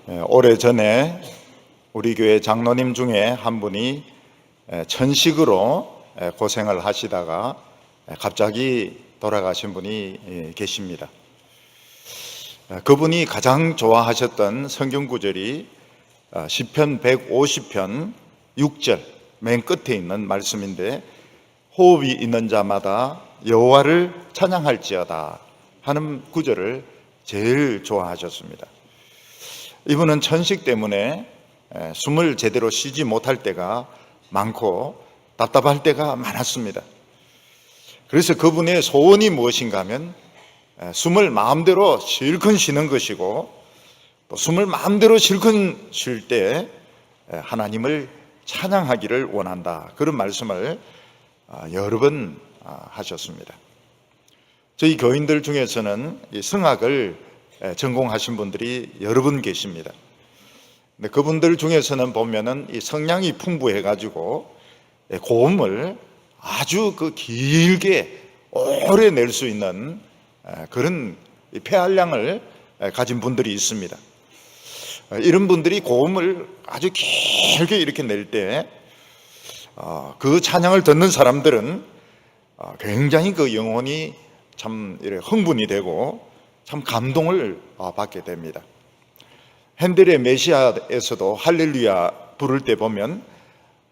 오래전에 우리 교회 장로님 중에 한 분이 천식으로 고생을 하시다가 갑자기 돌아가신 분이 계십니다. 그분이 가장 좋아하셨던 성경 구절이 시편 150편 6절 맨 끝에 있는 말씀인데, 호흡이 있는 자마다 여호와를 찬양할지어다 하는 구절을 제일 좋아하셨습니다. 이분은 천식 때문에 숨을 제대로 쉬지 못할 때가 많고 답답할 때가 많았습니다. 그래서 그분의 소원이 무엇인가 하면 숨을 마음대로 실컷 쉬는 것이고, 또 숨을 마음대로 실컷 쉴 때 하나님을 찬양하기를 원한다, 그런 말씀을 여러 번 하셨습니다. 저희 교인들 중에서는 이 성악을 전공하신 분들이 여러 분 계십니다. 근데 그분들 중에서는 보면은 이 성량이 풍부해 가지고 고음을 아주 길게 오래 낼 수 있는 그런 폐활량을 가진 분들이 있습니다. 이런 분들이 고음을 아주 길게 이렇게 낼 때 그 찬양을 듣는 사람들은 굉장히 그 영혼이 참 흥분이 되고 참 감동을 받게 됩니다. 핸델의 메시아에서도 할렐루야 부를 때 보면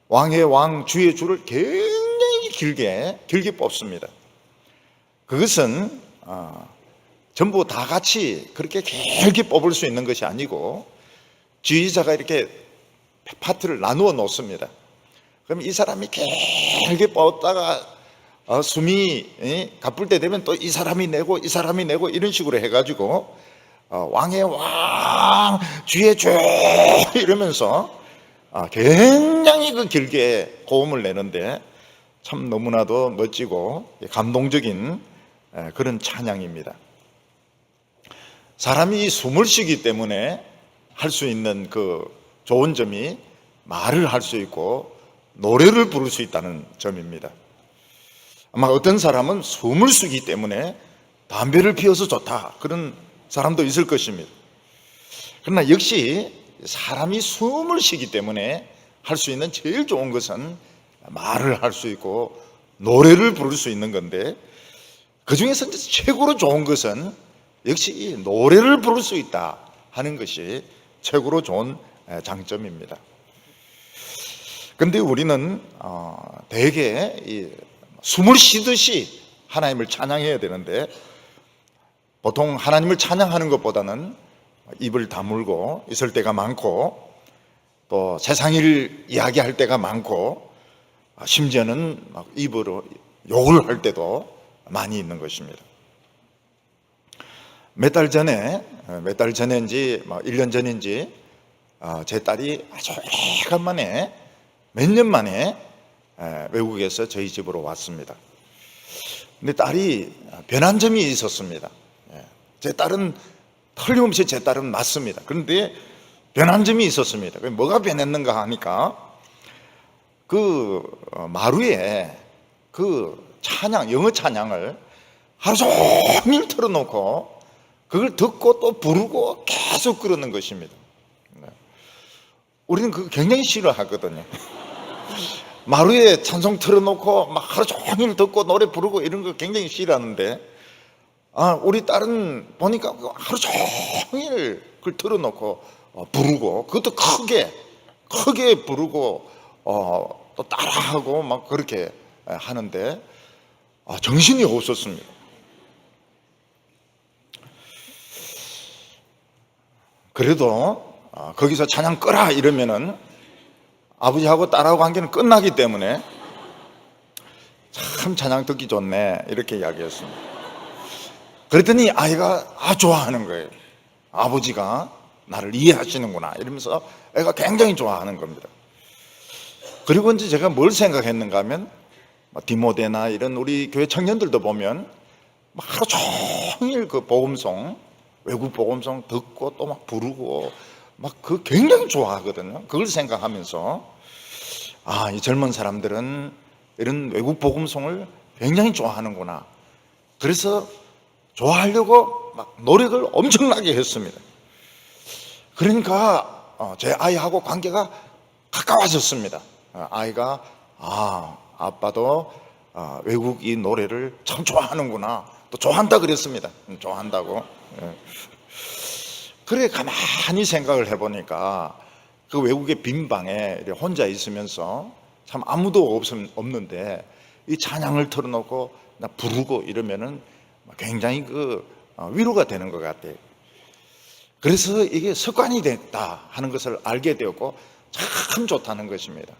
왕의 왕 주의 주를 굉장히 길게 뽑습니다. 그것은 전부 다 같이 그렇게 길게 뽑을 수 있는 것이 아니고 지휘자가 이렇게 파트를 나누어 놓습니다. 그럼 이 사람이 길게 뽑다가 숨이 가쁠 때 되면 또 이 사람이 내고 이 사람이 내고 이런 식으로 해가지고 왕의 왕 주의 주 이러면서 굉장히 길게 고음을 내는데 참 너무나도 멋지고 감동적인 그런 찬양입니다. 사람이 숨을 쉬기 때문에 할 수 있는 그 좋은 점이 말을 할 수 있고 노래를 부를 수 있다는 점입니다. 아마 어떤 사람은 숨을 쉬기 때문에 담배를 피워서 좋다, 그런 사람도 있을 것입니다. 그러나 역시 사람이 숨을 쉬기 때문에 할 수 있는 제일 좋은 것은 말을 할 수 있고 노래를 부를 수 있는 건데, 그 중에서 최고로 좋은 것은 역시 이 노래를 부를 수 있다 하는 것이 최고로 좋은 장점입니다. 그런데 우리는 대개 이 숨을 쉬듯이 하나님을 찬양해야 되는데, 보통 하나님을 찬양하는 것보다는 입을 다물고 있을 때가 많고, 또 세상 일 이야기할 때가 많고, 심지어는 막 입으로 욕을 할 때도 많이 있는 것입니다. 몇 달 전인지 1년 전인지 제 딸이 아주 오래간만에 몇 년 만에 외국에서 저희 집으로 왔습니다. 근데 딸이 변한 점이 있었습니다. 제 딸은 틀림없이 제 딸은 맞습니다. 그런데 변한 점이 있었습니다. 뭐가 변했는가 하니까 그 마루에 그 찬양, 영어 찬양을 하루 종일 틀어놓고 그걸 듣고 또 부르고 계속 그러는 것입니다. 우리는 그거 굉장히 싫어하거든요. 마루에 찬송 틀어놓고 막 하루 종일 듣고 노래 부르고 이런 거 굉장히 싫어하는데, 우리 딸은 보니까 하루 종일 그걸 틀어놓고 부르고, 그것도 크게 부르고 또 따라하고 막 그렇게 하는데 정신이 없었습니다. 그래도 거기서 찬양 끄라 이러면은 아버지하고 딸하고 관계는 끝나기 때문에 참 찬양 듣기 좋네 이렇게 이야기했습니다. 그랬더니 아이가 좋아하는 거예요. 아버지가 나를 이해하시는구나 이러면서 애가 굉장히 좋아하는 겁니다. 그리고 이제 제가 뭘 생각했는가 하면, 디모데나 이런 우리 교회 청년들도 보면 하루 종일 그 복음송, 외국 복음송 듣고 또 막 부르고 막 그 굉장히 좋아하거든요. 그걸 생각하면서 이 젊은 사람들은 이런 외국 복음송을 굉장히 좋아하는구나. 그래서 좋아하려고 막 노력을 엄청나게 했습니다. 그러니까 제 아이하고 관계가 가까워졌습니다. 아이가 아빠도 외국 이 노래를 참 좋아하는구나, 또 좋아한다 그랬습니다. 좋아한다고. 그래 가만히 생각을 해보니까 그 외국의 빈 방에 혼자 있으면서 참 아무도 없는데 이 찬양을 틀어놓고 나 부르고 이러면은 굉장히 위로가 되는 것 같아요. 그래서 이게 습관이 됐다 하는 것을 알게 되었고 참 좋다는 것입니다.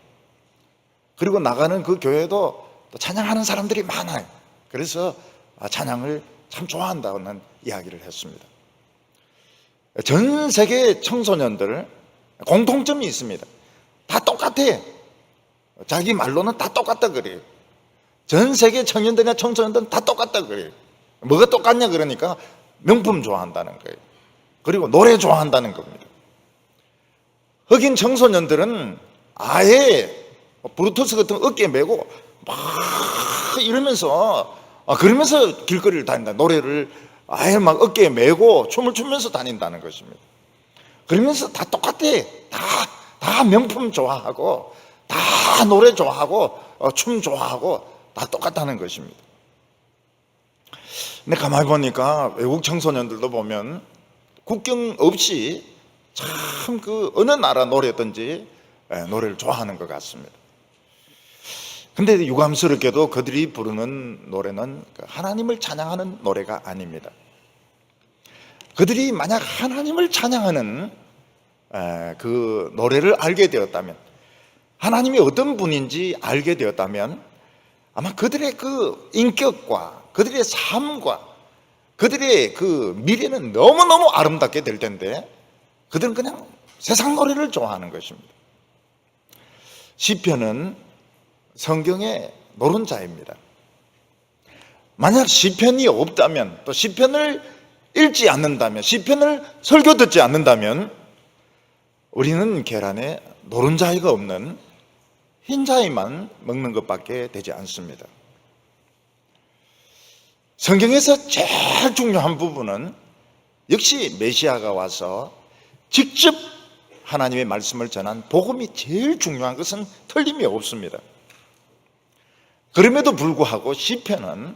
그리고 나가는 그 교회도 또 찬양하는 사람들이 많아요. 그래서 찬양을 참 좋아한다는 이야기를 했습니다. 전 세계 청소년들 공통점이 있습니다. 다 똑같아. 자기 말로는 다 똑같다 그래요. 전 세계 청년들이나 청소년들은 다 똑같다 그래요. 뭐가 똑같냐 그러니까 명품 좋아한다는 거예요. 그리고 노래 좋아한다는 겁니다. 흑인 청소년들은 아예 브루투스 같은 어깨에 메고 막 이러면서 그러면서 길거리를 다닌다. 노래를 아예 막 어깨에 메고 춤을 추면서 다닌다는 것입니다. 그러면서 다 똑같아. 다 명품 좋아하고 다 노래 좋아하고 춤 좋아하고 다 똑같다는 것입니다. 근데 가만히 보니까 외국 청소년들도 보면 국경 없이 참 어느 나라 노래든지 노래를 좋아하는 것 같습니다. 근데 유감스럽게도 그들이 부르는 노래는 하나님을 찬양하는 노래가 아닙니다. 그들이 만약 하나님을 찬양하는 그 노래를 알게 되었다면, 하나님이 어떤 분인지 알게 되었다면 아마 그들의 그 인격과 그들의 삶과 그들의 그 미래는 너무너무 아름답게 될 텐데 그들은 그냥 세상 노래를 좋아하는 것입니다. 시편은 성경의 노른자입니다. 만약 시편이 없다면, 또 시편을 읽지 않는다면, 시편을 설교 듣지 않는다면 우리는 계란에 노른자이가 없는 흰자이만 먹는 것밖에 되지 않습니다. 성경에서 제일 중요한 부분은 역시 메시아가 와서 직접 하나님의 말씀을 전한 복음이 제일 중요한 것은 틀림이 없습니다. 그럼에도 불구하고 시편은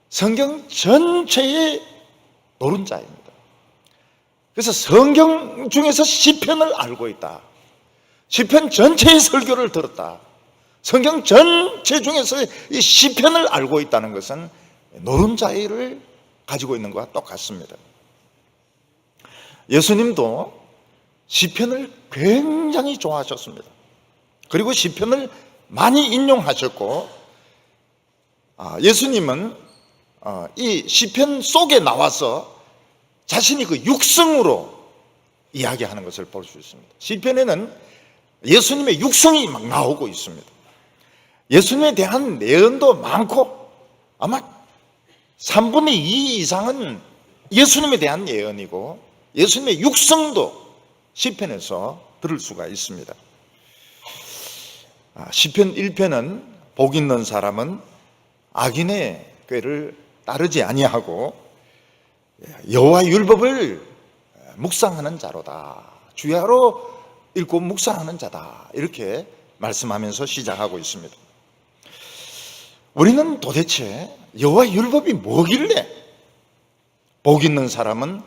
성경 전체의 노른자입니다. 그래서 성경 중에서 시편을 알고 있다, 시편 전체의 설교를 들었다, 성경 전체 중에서 이 시편을 알고 있다는 것은 노른자를 가지고 있는 것과 똑같습니다. 예수님도 시편을 굉장히 좋아하셨습니다. 그리고 시편을 많이 인용하셨고, 예수님은 이 시편 속에 나와서 자신이 그 육성으로 이야기하는 것을 볼 수 있습니다. 시편에는 예수님의 육성이 막 나오고 있습니다. 예수님에 대한 내언도 많고 아마 3분의 2 이상은 예수님에 대한 예언이고 예수님의 육성도 시편에서 들을 수가 있습니다. 시편 1편은 복 있는 사람은 악인의 꾀를 따르지 아니하고 여호와 율법을 묵상하는 자로다, 주야로 읽고 묵상하는 자다, 이렇게 말씀하면서 시작하고 있습니다. 우리는 도대체 여호와 율법이 뭐길래 복 있는 사람은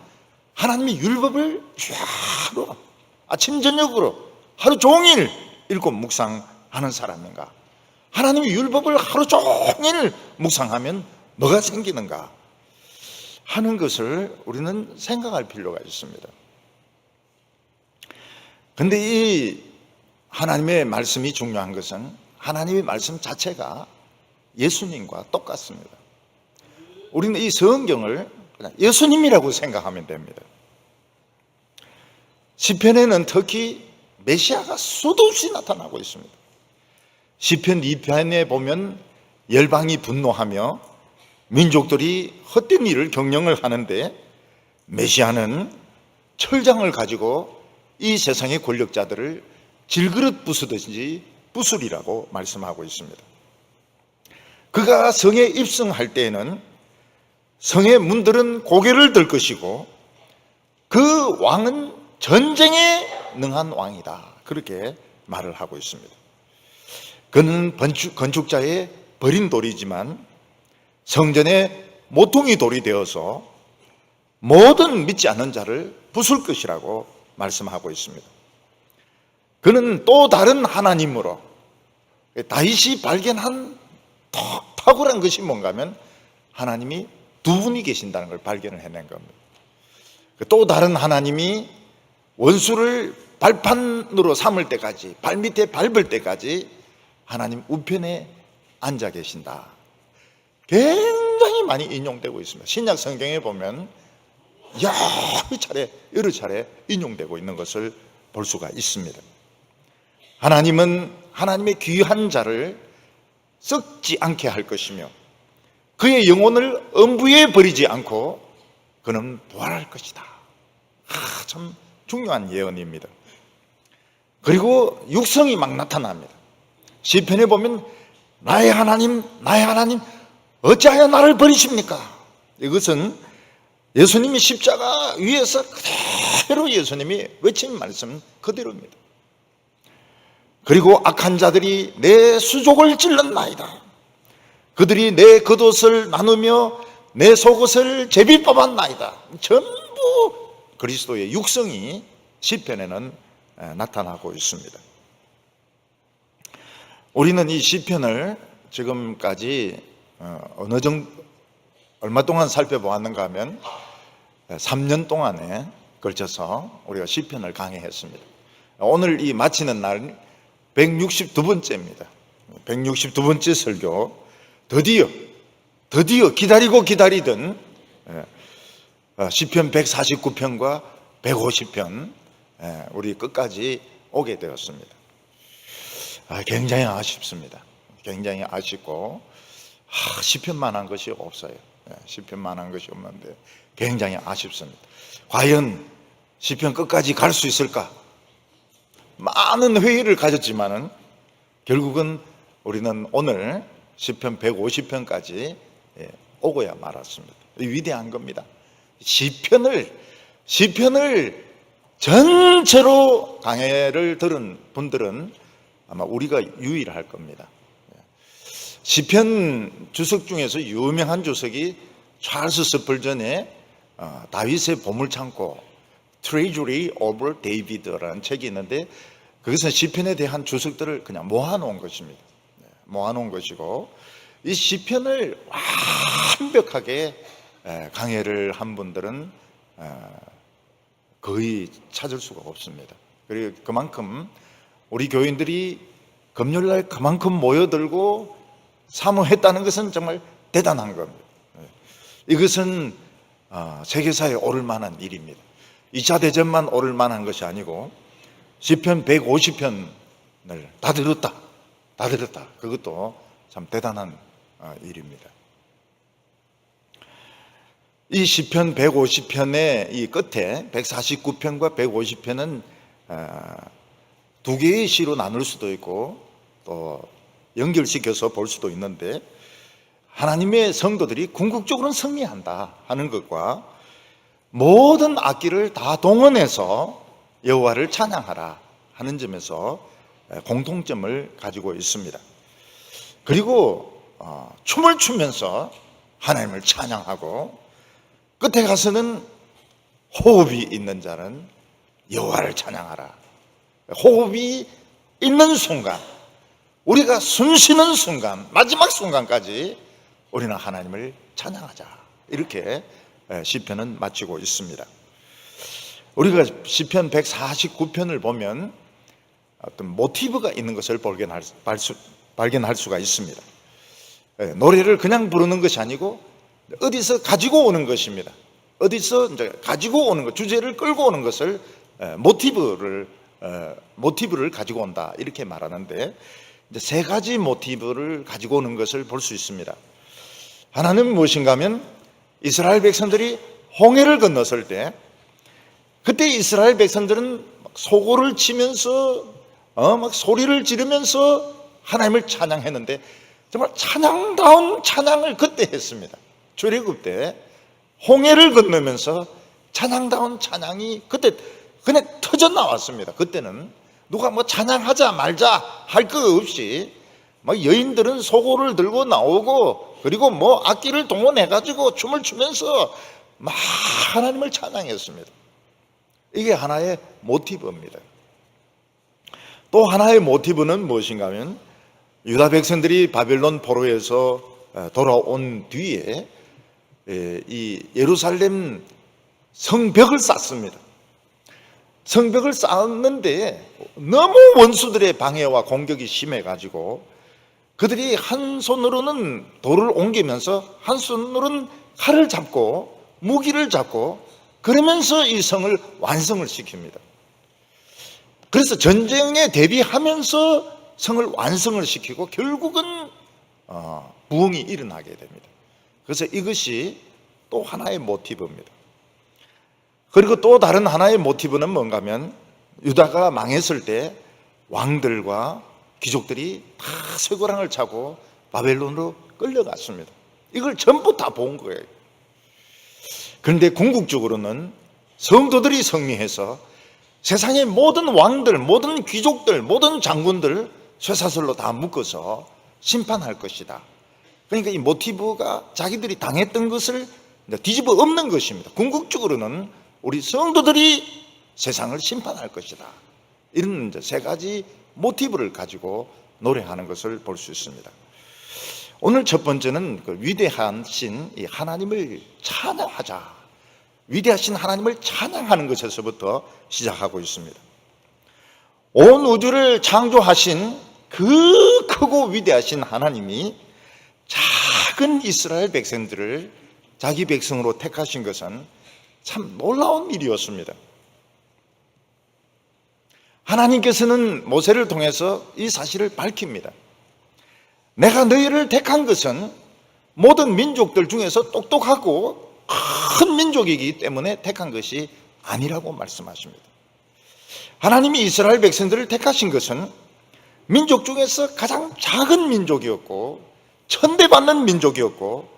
하나님의 율법을 주야로 아침 저녁으로 하루 종일 읽고 묵상하는 사람인가? 하나님의 율법을 하루 종일 묵상하면 뭐가 생기는가 하는 것을 우리는 생각할 필요가 있습니다. 그런데 이 하나님의 말씀이 중요한 것은 하나님의 말씀 자체가 예수님과 똑같습니다. 우리는 이 성경을 그냥 예수님이라고 생각하면 됩니다. 시편에는 특히 메시아가 수도 없이 나타나고 있습니다. 시편 2편에 보면 열방이 분노하며 민족들이 헛된 일을 경영을 하는데 메시아는 철장을 가지고 이 세상의 권력자들을 질그릇 부수듯이 부수리라고 말씀하고 있습니다. 그가 성에 입성할 때에는 성의 문들은 고개를 들 것이고 그 왕은 전쟁에 능한 왕이다. 그렇게 말을 하고 있습니다. 그는 건축자의 버린 돌이지만 성전의 모퉁이 돌이 되어서 모든 믿지 않는 자를 부술 것이라고 말씀하고 있습니다. 그는 또 다른 하나님으로, 다윗이 발견한 탁월한 것이 뭔가 하면 하나님이 두 분이 계신다는 걸 발견을 해낸 겁니다. 또 다른 하나님이 원수를 발판으로 삼을 때까지, 발밑에 밟을 때까지 하나님 우편에 앉아 계신다. 굉장히 많이 인용되고 있습니다. 신약 성경에 보면 여러 차례 인용되고 있는 것을 볼 수가 있습니다. 하나님은 하나님의 귀한 자를 썩지 않게 할 것이며 그의 영혼을 음부에 버리지 않고 그는 부활할 것이다. 참 중요한 예언입니다. 그리고 육성이 막 나타납니다. 시편에 보면 나의 하나님, 나의 하나님 어찌하여 나를 버리십니까? 이것은 예수님이 십자가 위에서 그대로 예수님이 외친 말씀 그대로입니다. 그리고 악한 자들이 내 수족을 찔렀나이다. 그들이 내 겉옷을 나누며 내 속옷을 제비뽑았나이다. 전부 그리스도의 육성이 시편에는 나타나고 있습니다. 우리는 이 시편을 지금까지 얼마 동안 살펴보았는가 하면 3년 동안에 걸쳐서 우리가 시편을 강해했습니다. 오늘 이 마치는 날 162번째입니다. 162번째 설교. 드디어 기다리던 시편 149편과 150편 우리 끝까지 오게 되었습니다. 굉장히 아쉽습니다. 굉장히 아쉽고 시편만한 것이 없어요. 시편만한 것이 없는데 굉장히 아쉽습니다. 과연 시편 끝까지 갈 수 있을까? 많은 회의를 가졌지만은 결국은 우리는 오늘 시편 150편까지 오고야 말았습니다. 위대한 겁니다. 시편을 전체로 강해를 들은 분들은 아마 우리가 유일할 겁니다. 시편 주석 중에서 유명한 주석이 찰스 스펄전의 다윗의 보물창고 Treasury of David라는 책이 있는데 거기서 시편에 대한 주석들을 그냥 모아놓은 것입니다. 모아놓은 것이고 이 시편을 완벽하게 강해를 한 분들은 거의 찾을 수가 없습니다. 그리고 그만큼 우리 교인들이 금요일날 그만큼 모여들고 사모했다는 것은 정말 대단한 겁니다. 이것은 세계사에 오를 만한 일입니다. 2차 대전만 오를 만한 것이 아니고 시편 150편을 다 들었다. 그것도 참 대단한 일입니다. 이 시편 150편의 이 끝에 149편과 150편은 두 개의 시로 나눌 수도 있고 또 연결시켜서 볼 수도 있는데 하나님의 성도들이 궁극적으로는 승리한다 하는 것과 모든 악기를 다 동원해서 여호와를 찬양하라 하는 점에서 공통점을 가지고 있습니다. 그리고 춤을 추면서 하나님을 찬양하고 끝에 가서는 호흡이 있는 자는 여호와를 찬양하라. 호흡이 있는 순간, 우리가 숨 쉬는 순간, 마지막 순간까지 우리는 하나님을 찬양하자. 이렇게 시편은 마치고 있습니다. 우리가 시편 149편을 보면 어떤 모티브가 있는 것을 발견할 수가 있습니다. 노래를 그냥 부르는 것이 아니고 어디서 가지고 오는 것입니다. 어디서 이제 가지고 오는 것, 주제를 끌고 오는 것을 모티브를 가지고 온다 이렇게 말하는데 이제 세 가지 모티브를 가지고 오는 것을 볼 수 있습니다. 하나는 무엇인가 하면 이스라엘 백성들이 홍해를 건넜을 때 그때 이스라엘 백성들은 소고를 치면서 막 소리를 지르면서 하나님을 찬양했는데 정말 찬양다운 찬양을 그때 했습니다. 출애굽 때 홍해를 건너면서 찬양다운 찬양이 그때 그냥 터져 나왔습니다. 그때는 누가 뭐 찬양하자 말자 할 거 없이 막 여인들은 소고를 들고 나오고 그리고 뭐 악기를 동원해 가지고 춤을 추면서 막 하나님을 찬양했습니다. 이게 하나의 모티브입니다. 또 하나의 모티브는 무엇인가 하면 유다 백성들이 바벨론 포로에서 돌아온 뒤에 이 예루살렘 성벽을 쌓습니다. 성벽을 쌓았는데 너무 원수들의 방해와 공격이 심해가지고 그들이 한 손으로는 돌을 옮기면서 한 손으로는 칼을 잡고 무기를 잡고 그러면서 이 성을 완성을 시킵니다. 그래서 전쟁에 대비하면서 성을 완성을 시키고 결국은 부흥이 일어나게 됩니다. 그래서 이것이 또 하나의 모티브입니다. 그리고 또 다른 하나의 모티브는 뭔가 하면 유다가 망했을 때 왕들과 귀족들이 다 쇠고랑을 차고 바벨론으로 끌려갔습니다. 이걸 전부 다 본 거예요. 그런데 궁극적으로는 성도들이 승리해서 세상의 모든 왕들, 모든 귀족들, 모든 장군들 쇠사슬로 다 묶어서 심판할 것이다. 그러니까 이 모티브가 자기들이 당했던 것을 뒤집어 엎는 것입니다. 궁극적으로는 우리 성도들이 세상을 심판할 것이다. 이런 세 가지 모티브를 가지고 노래하는 것을 볼 수 있습니다. 오늘 첫 번째는 그 위대하신 이 하나님을 찬양하자. 위대하신 하나님을 찬양하는 것에서부터 시작하고 있습니다. 온 우주를 창조하신 그 크고 위대하신 하나님이 작은 이스라엘 백성들을 자기 백성으로 택하신 것은 참 놀라운 일이었습니다. 하나님께서는 모세를 통해서 이 사실을 밝힙니다. 내가 너희를 택한 것은 모든 민족들 중에서 똑똑하고 큰 민족이기 때문에 택한 것이 아니라고 말씀하십니다. 하나님이 이스라엘 백성들을 택하신 것은 민족 중에서 가장 작은 민족이었고 천대받는 민족이었고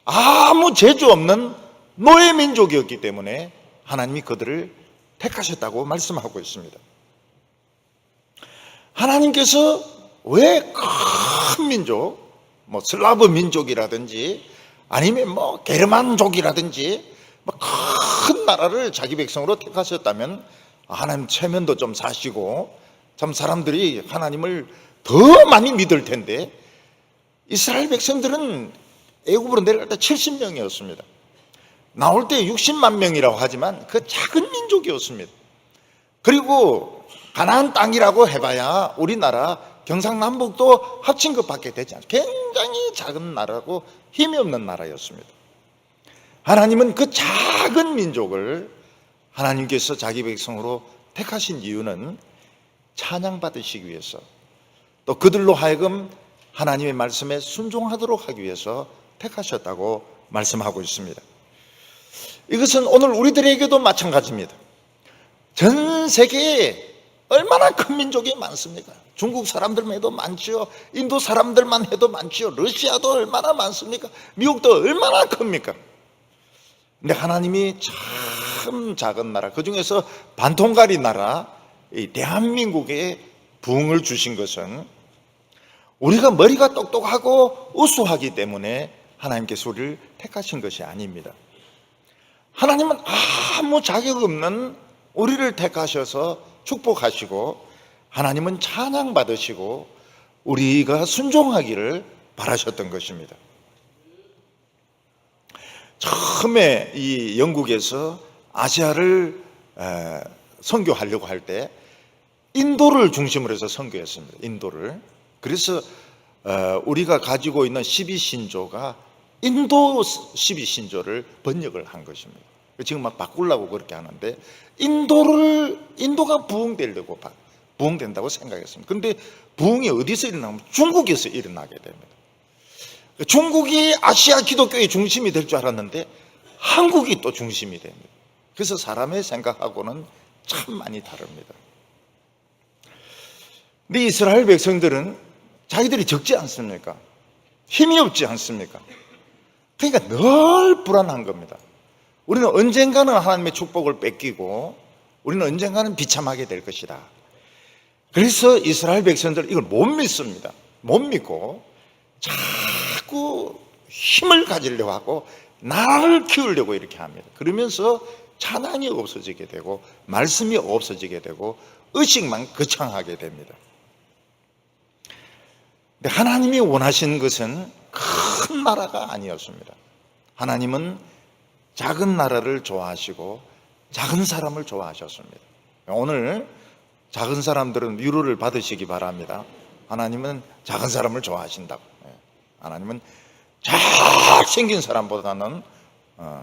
아무 재주 없는 노예 민족이었기 때문에 하나님이 그들을 택하셨다고 말씀하고 있습니다. 하나님께서 왜 큰 민족, 뭐 슬라브 민족이라든지 아니면 뭐 게르만족이라든지 뭐 큰 나라를 자기 백성으로 택하셨다면 하나님 체면도 좀 사시고 참 사람들이 하나님을 더 많이 믿을 텐데 이스라엘 백성들은 애굽으로 내려갈 때 70명이었습니다. 나올 때 60만 명이라고 하지만 그 작은 민족이었습니다. 그리고 가나안 땅이라고 해봐야 우리나라 경상남북도 합친 것밖에 되지 않아요. 굉장히 작은 나라고 힘이 없는 나라였습니다. 하나님은 그 작은 민족을 하나님께서 자기 백성으로 택하신 이유는 찬양받으시기 위해서 또 그들로 하여금 하나님의 말씀에 순종하도록 하기 위해서 택하셨다고 말씀하고 있습니다. 이것은 오늘 우리들에게도 마찬가지입니다. 전 세계에 얼마나 큰 민족이 많습니까? 중국 사람들만 해도 많지요. 인도 사람들만 해도 많지요. 러시아도 얼마나 많습니까? 미국도 얼마나 큽니까? 근데 하나님이 참 작은 나라, 그 중에서 반통가리 나라, 이 대한민국에 부흥을 주신 것은 우리가 머리가 똑똑하고 우수하기 때문에 하나님께서 우리를 택하신 것이 아닙니다. 하나님은 아무 자격 없는 우리를 택하셔서 축복하시고 하나님은 찬양받으시고 우리가 순종하기를 바라셨던 것입니다. 처음에 이 영국에서 아시아를 선교하려고 할 때 인도를 중심으로 해서 선교했습니다. 인도를. 그래서 우리가 가지고 있는 12신조가 인도 12신조를 번역을 한 것입니다. 지금 막 바꾸려고 그렇게 하는데 인도가 부흥되려고 부흥된다고 생각했습니다. 그런데 부흥이 어디서 일어나면 중국에서 일어나게 됩니다. 중국이 아시아 기독교의 중심이 될 줄 알았는데 한국이 또 중심이 됩니다. 그래서 사람의 생각하고는 참 많이 다릅니다. 근데 이스라엘 백성들은 자기들이 적지 않습니까? 힘이 없지 않습니까? 그러니까 늘 불안한 겁니다. 우리는 언젠가는 하나님의 축복을 뺏기고 우리는 언젠가는 비참하게 될 것이다. 그래서 이스라엘 백성들 이걸 못 믿습니다. 못 믿고 자꾸 힘을 가지려고 하고 나를 키우려고 이렇게 합니다. 그러면서 찬양이 없어지게 되고 말씀이 없어지게 되고 의식만 거창하게 됩니다. 근데 하나님이 원하신 것은 큰 나라가 아니었습니다. 하나님은 작은 나라를 좋아하시고 작은 사람을 좋아하셨습니다. 오늘 작은 사람들은 위로를 받으시기 바랍니다. 하나님은 작은 사람을 좋아하신다고. 하나님은 잘생긴 사람보다는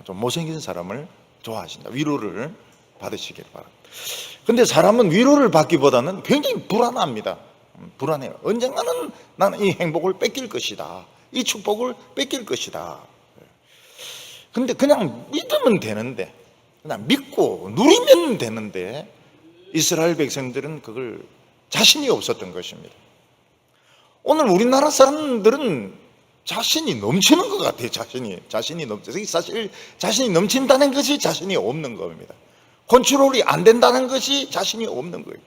좀 못생긴 사람을 좋아하신다. 위로를 받으시길 바랍니다. 근데 사람은 위로를 받기보다는 굉장히 불안합니다. 불안해요. 언젠가는 나는 이 행복을 뺏길 것이다. 이 축복을 뺏길 것이다. 근데 그냥 믿으면 되는데, 그냥 믿고 누리면 되는데, 이스라엘 백성들은 그걸 자신이 없었던 것입니다. 오늘 우리나라 사람들은 자신이 넘치는 것 같아요. 자신이 넘쳐서 사실 자신이 넘친다는 것이 자신이 없는 겁니다. 컨트롤이 안 된다는 것이 자신이 없는 거예요.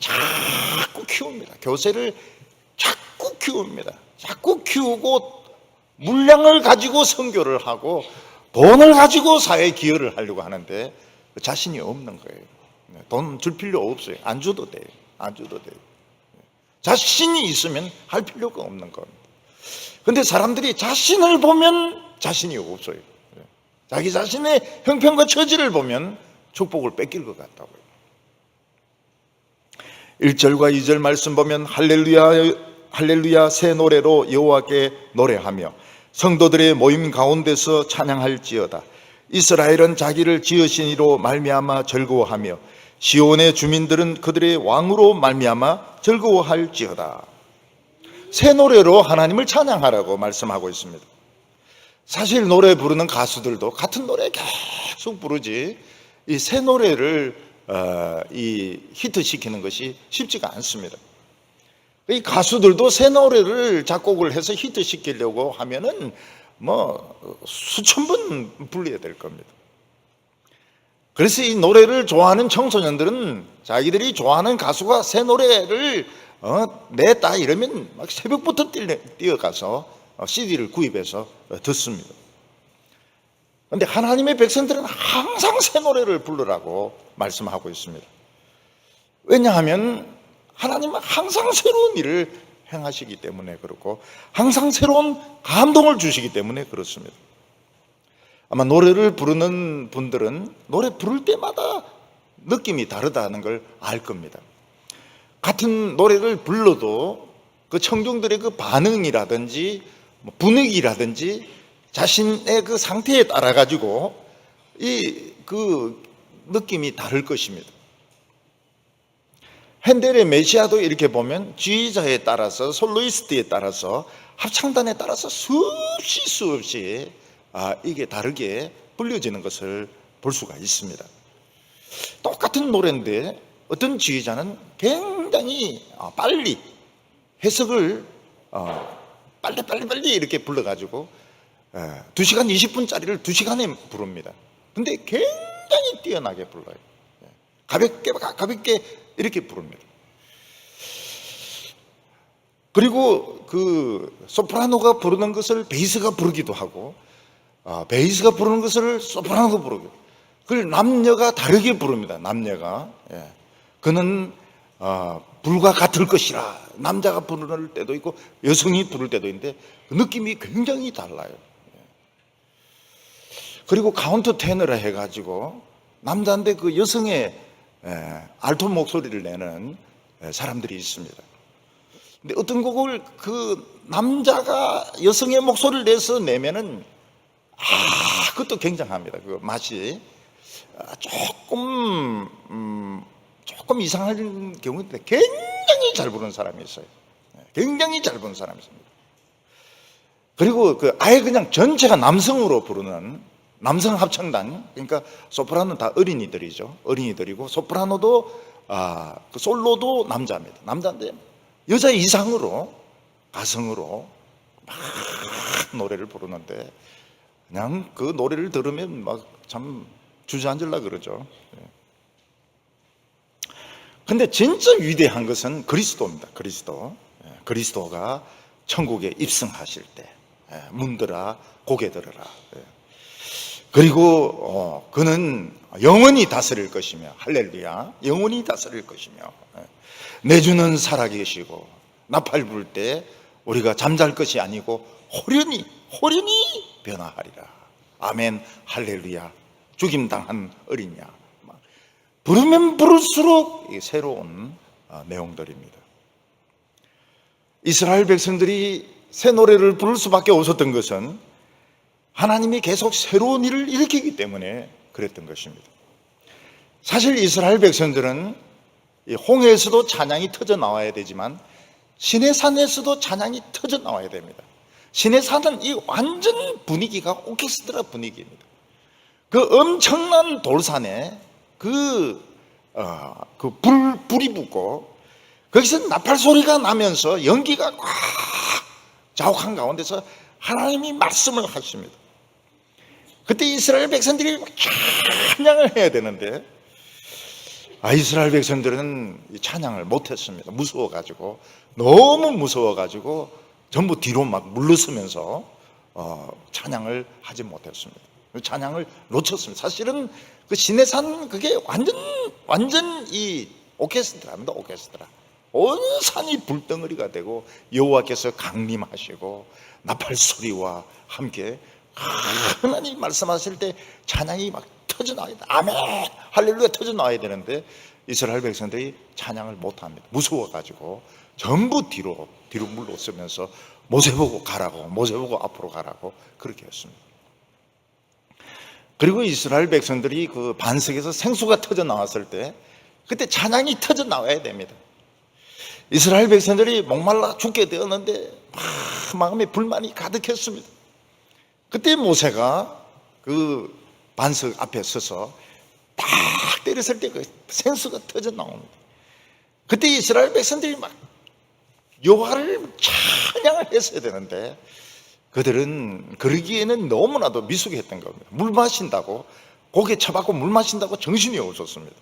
자꾸 키웁니다. 교세를 자꾸 키웁니다. 자꾸 키우고 물량을 가지고 선교를 하고 돈을 가지고 사회에 기여를 하려고 하는데 자신이 없는 거예요. 돈 줄 필요 없어요. 안 줘도 돼요. 안 줘도 돼요. 자신이 있으면 할 필요가 없는 겁니다. 그런데 사람들이 자신을 보면 자신이 없어요. 자기 자신의 형편과 처지를 보면 축복을 뺏길 것 같다고요. 1절과 2절 말씀 보면 할렐루야 할렐루야 새 노래로 여호와께 노래하며 성도들의 모임 가운데서 찬양할지어다. 이스라엘은 자기를 지으신 이로 말미암아 즐거워하며 시온의 주민들은 그들의 왕으로 말미암아 즐거워할지어다. 새 노래로 하나님을 찬양하라고 말씀하고 있습니다. 사실 노래 부르는 가수들도 같은 노래 계속 부르지 이 새 노래를 히트시키는 것이 쉽지가 않습니다. 이 가수들도 새 노래를 작곡을 해서 히트시키려고 하면은 수천 번 불러야 될 겁니다. 그래서 이 노래를 좋아하는 청소년들은 자기들이 좋아하는 가수가 새 노래를 냈다 이러면 막 새벽부터 뛰어가서 CD를 구입해서 듣습니다. 그런데 하나님의 백성들은 항상 새 노래를 부르라고 말씀하고 있습니다. 왜냐하면 하나님은 항상 새로운 일을 행하시기 때문에 그렇고 항상 새로운 감동을 주시기 때문에 그렇습니다. 아마 노래를 부르는 분들은 노래 부를 때마다 느낌이 다르다는 걸 알 겁니다. 같은 노래를 불러도 그 청중들의 그 반응이라든지 분위기라든지 자신의 그 상태에 따라 가지고 그 느낌이 다를 것입니다. 핸델의 메시아도 이렇게 보면 지휘자에 따라서 솔로이스트에 따라서 합창단에 따라서 수없이 이게 다르게 불려지는 것을 볼 수가 있습니다. 똑같은 노래인데 어떤 지휘자는 굉장히 빨리 해석을 빨리 이렇게 불러가지고 2시간 20분짜리를 2시간에 부릅니다. 근데 굉장히 뛰어나게 불러요. 가볍게 이렇게 부릅니다. 그리고 그 소프라노가 부르는 것을 베이스가 부르기도 하고 베이스가 부르는 것을 소프라노가 부르고 그걸 남녀가 다르게 부릅니다. 남녀가 그는 불과 같을 것이라 남자가 부를 때도 있고 여성이 부를 때도 있는데 그 느낌이 굉장히 달라요. 그리고 카운터 테너라 해가지고 남자인데 그 여성의 알토 목소리를 내는 사람들이 있습니다. 근데 어떤 곡을 그 남자가 여성의 목소리를 내서 내면은 그것도 굉장합니다. 그 맛이 조금 이상한 경우인데 굉장히 잘 부르는 사람이 있어요. 굉장히 잘 부르는 사람이 있습니다. 그리고 그 아예 그냥 전체가 남성으로 부르는 남성 합창단, 그러니까 소프라노는 다 어린이들이죠. 어린이들이고 소프라노도 그 솔로도 남자입니다. 남자인데 여자 이상으로 가성으로 막 노래를 부르는데 그냥 그 노래를 들으면 막 참 주저앉으려 그러죠. 근데 진짜 위대한 것은 그리스도입니다. 그리스도가 천국에 입성하실 때 문들아 고개 들어라. 그리고 그는 영원히 다스릴 것이며, 할렐루야, 영원히 다스릴 것이며, 내 주는 살아계시고 나팔 불 때 우리가 잠잘 것이 아니고 호련히 변화하리라. 아멘, 할렐루야. 죽임당한 어린 양. 부르면 부를수록 새로운 내용들입니다. 이스라엘 백성들이 새 노래를 부를 수밖에 없었던 것은 하나님이 계속 새로운 일을 일으키기 때문에 그랬던 것입니다. 사실 이스라엘 백성들은 홍해에서도 찬양이 터져 나와야 되지만 시내산에서도 찬양이 터져 나와야 됩니다. 시내산은 이 완전 분위기가 오케스트라 분위기입니다. 그 엄청난 돌산에 불이 붙고 거기서 나팔 소리가 나면서 연기가 꽉 자욱한 가운데서 하나님이 말씀을 하십니다. 그때 이스라엘 백성들이 찬양을 해야 되는데 이스라엘 백성들은 찬양을 못했습니다. 무서워가지고, 너무 무서워가지고 전부 뒤로 막 물러서면서 찬양을 하지 못했습니다. 찬양을 놓쳤습니다. 사실은 그 시내산 그게 완전 이 오케스트라입니다. 오케스트라. 온 산이 불덩어리가 되고 여호와께서 강림하시고 나팔 소리와 함께 하나님 말씀하실 때 찬양이 막 터져 나와야 돼. 아멘, 할렐루야 터져 나와야 되는데 이스라엘 백성들이 찬양을 못합니다. 무서워가지고 전부 뒤로 물러서면서 모세 보고 가라고, 모세 보고 앞으로 가라고 그렇게 했습니다. 그리고 이스라엘 백성들이 그 반석에서 생수가 터져 나왔을 때 그때 찬양이 터져 나와야 됩니다. 이스라엘 백성들이 목말라 죽게 되었는데 마음에 불만이 가득했습니다. 그때 모세가 그 반석 앞에 서서 딱 때렸을 때 그 생수가 터져 나옵니다. 그때 이스라엘 백성들이 막 여호와를 찬양을 했어야 되는데 그들은 그러기에는 너무나도 미숙했던 겁니다. 물 마신다고, 고개 쳐박고 물 마신다고 정신이 없었습니다.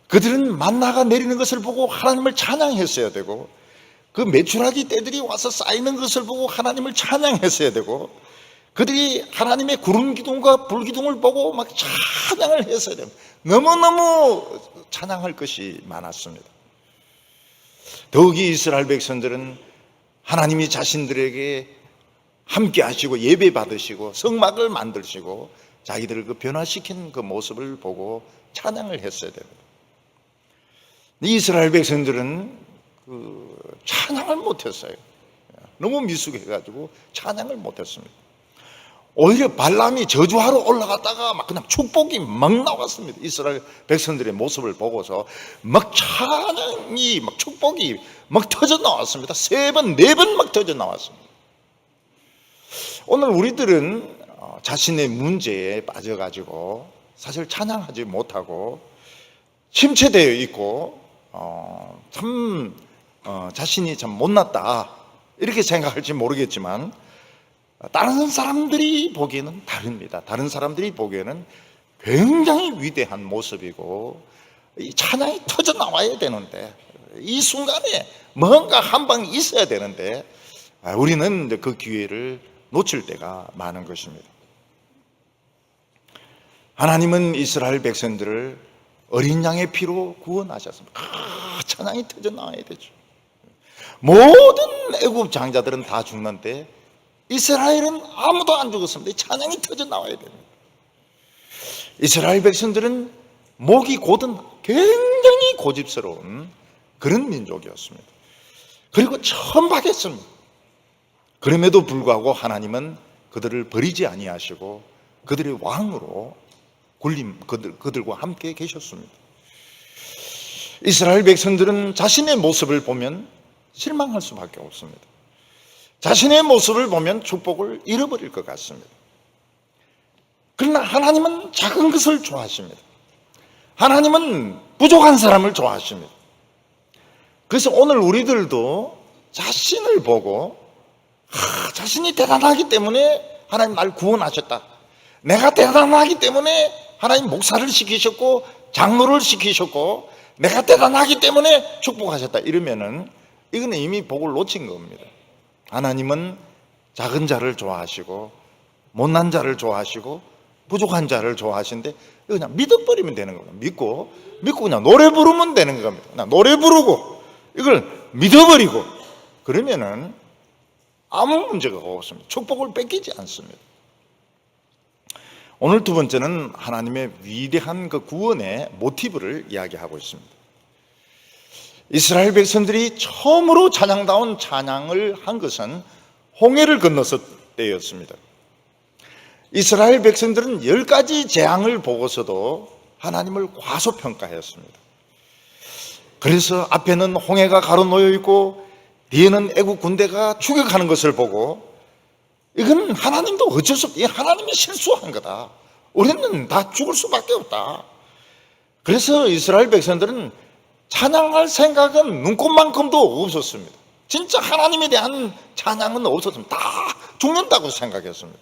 그들은 만나가 내리는 것을 보고 하나님을 찬양했어야 되고, 그 메추라기 떼들이 와서 쌓이는 것을 보고 하나님을 찬양했어야 되고, 그들이 하나님의 구름 기둥과 불 기둥을 보고 막 찬양을 했어야 됩니다. 너무너무 찬양할 것이 많았습니다. 더욱이 이스라엘 백성들은 하나님이 자신들에게 함께 하시고 예배 받으시고 성막을 만드시고 자기들을 그 변화시킨 그 모습을 보고 찬양을 했어야 됩니다. 이스라엘 백성들은 그 찬양을 못했어요. 너무 미숙해가지고 찬양을 못했습니다. 오히려 발람이 저주하러 올라갔다가 막 그냥 축복이 막 나왔습니다. 이스라엘 백성들의 모습을 보고서 막 찬양이 막 축복이 막 터져 나왔습니다. 3번, 4번 막 터져 나왔습니다. 오늘 우리들은 자신의 문제에 빠져가지고 사실 찬양하지 못하고 침체되어 있고 자신이 참 못났다 이렇게 생각할지 모르겠지만 다른 사람들이 보기에는 다릅니다. 다른 사람들이 보기에는 굉장히 위대한 모습이고 이 찬양이 터져 나와야 되는데 이 순간에 뭔가 한 방이 있어야 되는데 우리는 그 기회를 놓칠 때가 많은 것입니다. 하나님은 이스라엘 백성들을 어린 양의 피로 구원하셨습니다. 찬양이 터져 나와야 되죠. 모든 애굽 장자들은 다 죽는데 이스라엘은 아무도 안 죽었습니다. 찬양이 터져 나와야 됩니다. 이스라엘 백성들은 목이 곧은 굉장히 고집스러운 그런 민족이었습니다. 그리고 천박했습니다. 그럼에도 불구하고 하나님은 그들을 버리지 아니하시고 그들의 왕으로 그들과 함께 계셨습니다. 이스라엘 백성들은 자신의 모습을 보면 실망할 수밖에 없습니다. 자신의 모습을 보면 축복을 잃어버릴 것 같습니다. 그러나 하나님은 작은 것을 좋아하십니다. 하나님은 부족한 사람을 좋아하십니다. 그래서 오늘 우리들도 자신을 보고 자신이 대단하기 때문에 하나님 날 구원하셨다. 내가 대단하기 때문에 하나님 목사를 시키셨고 장로를 시키셨고 내가 대단하기 때문에 축복하셨다 이러면은 이거는 이미 복을 놓친 겁니다. 하나님은 작은 자를 좋아하시고 못난 자를 좋아하시고 부족한 자를 좋아하시는데 그냥 믿어버리면 되는 겁니다. 믿고 그냥 노래 부르면 되는 겁니다. 그냥 노래 부르고 이걸 믿어버리고 그러면은 아무 문제가 없습니다. 축복을 뺏기지 않습니다. 오늘 두 번째는 하나님의 위대한 그 구원의 모티브를 이야기하고 있습니다. 이스라엘 백성들이 처음으로 찬양다운 찬양을 한 것은 홍해를 건너서 때였습니다. 이스라엘 백성들은 10가지 재앙을 보고서도 하나님을 과소평가했습니다. 그래서 앞에는 홍해가 가로놓여 있고 뒤에는 애국 군대가 추격하는 것을 보고 이건 하나님도 어쩔 수 없다. 하나님이 실수한 거다. 우리는 다 죽을 수밖에 없다. 그래서 이스라엘 백성들은 찬양할 생각은 눈꼽만큼도 없었습니다. 진짜 하나님에 대한 찬양은 없었습니다. 다 죽는다고 생각했습니다.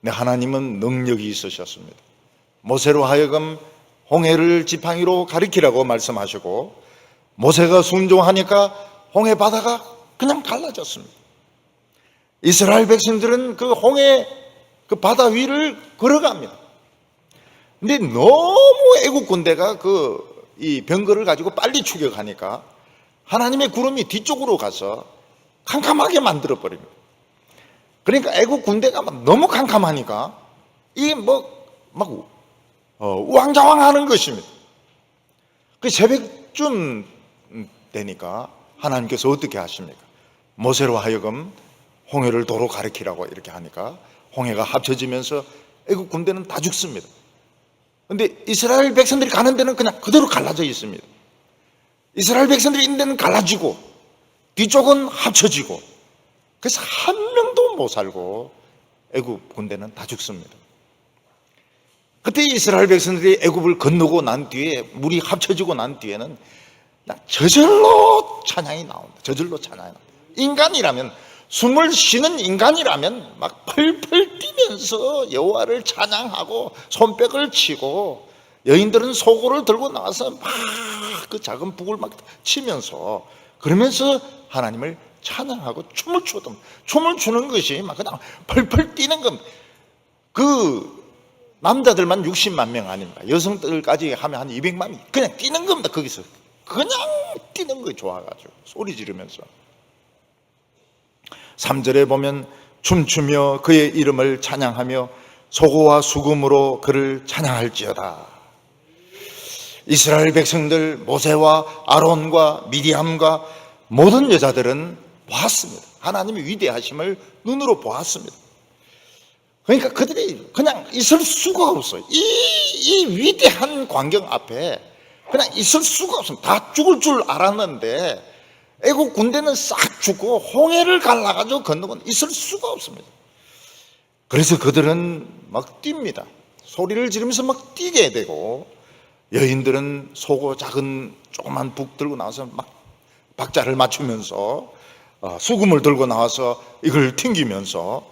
근데 하나님은 능력이 있으셨습니다. 모세로 하여금 홍해를 지팡이로 가리키라고 말씀하시고 모세가 순종하니까 홍해 바다가 그냥 갈라졌습니다. 이스라엘 백성들은 그 홍해 그 바다 위를 걸어갑니다. 근데 너무 애국 군대가 이 병거를 가지고 빨리 추격하니까 하나님의 구름이 뒤쪽으로 가서 캄캄하게 만들어 버립니다. 그러니까 애국 군대가 너무 캄캄하니까 이게 우왕좌왕하는 것입니다. 그 새벽쯤 되니까 하나님께서 어떻게 하십니까? 모세로 하여금 홍해를 도로 가리키라고 이렇게 하니까 홍해가 합쳐지면서 애국 군대는 다 죽습니다. 그런데 이스라엘 백성들이 가는 데는 그냥 그대로 갈라져 있습니다. 이스라엘 백성들이 있는 데는 갈라지고 뒤쪽은 합쳐지고 그래서 한 명도 못 살고 애국 군대는 다 죽습니다. 그때 이스라엘 백성들이 애굽을 건너고 난 뒤에 물이 합쳐지고 난 뒤에는 저절로 찬양이 나온다. 저절로 찬양이 나온다. 인간이라면 숨을 쉬는 인간이라면 막 펄펄 뛰면서 여호와를 찬양하고 손뼉을 치고 여인들은 소고를 들고 나와서 막 그 작은 북을 막 치면서 그러면서 하나님을 찬양하고 춤을 추던 춤을 추는 것이 막 그냥 펄펄 뛰는 겁니다. 그 남자들만 60만 명 아닙니까? 여성들까지 하면 한 200만이 그냥 뛰는 겁니다. 거기서 그냥 뛰는 거 좋아가지고 소리 지르면서 3절에 보면 춤추며 그의 이름을 찬양하며 소고와 수금으로 그를 찬양할지어다. 이스라엘 백성들 모세와 아론과 미디암과 모든 여자들은 보았습니다. 하나님의 위대하심을 눈으로 보았습니다. 그러니까 그들이 그냥 있을 수가 없어요. 이 위대한 광경 앞에 그냥 있을 수가 없습니다. 다 죽을 줄 알았는데 애국 군대는 싹 죽고 홍해를 갈라가지고 건너면 있을 수가 없습니다. 그래서 그들은 막 뜁니다. 소리를 지르면서 막 뛰게 되고 여인들은 소고 작은 조그만 북 들고 나와서 막 박자를 맞추면서 수금을 들고 나와서 이걸 튕기면서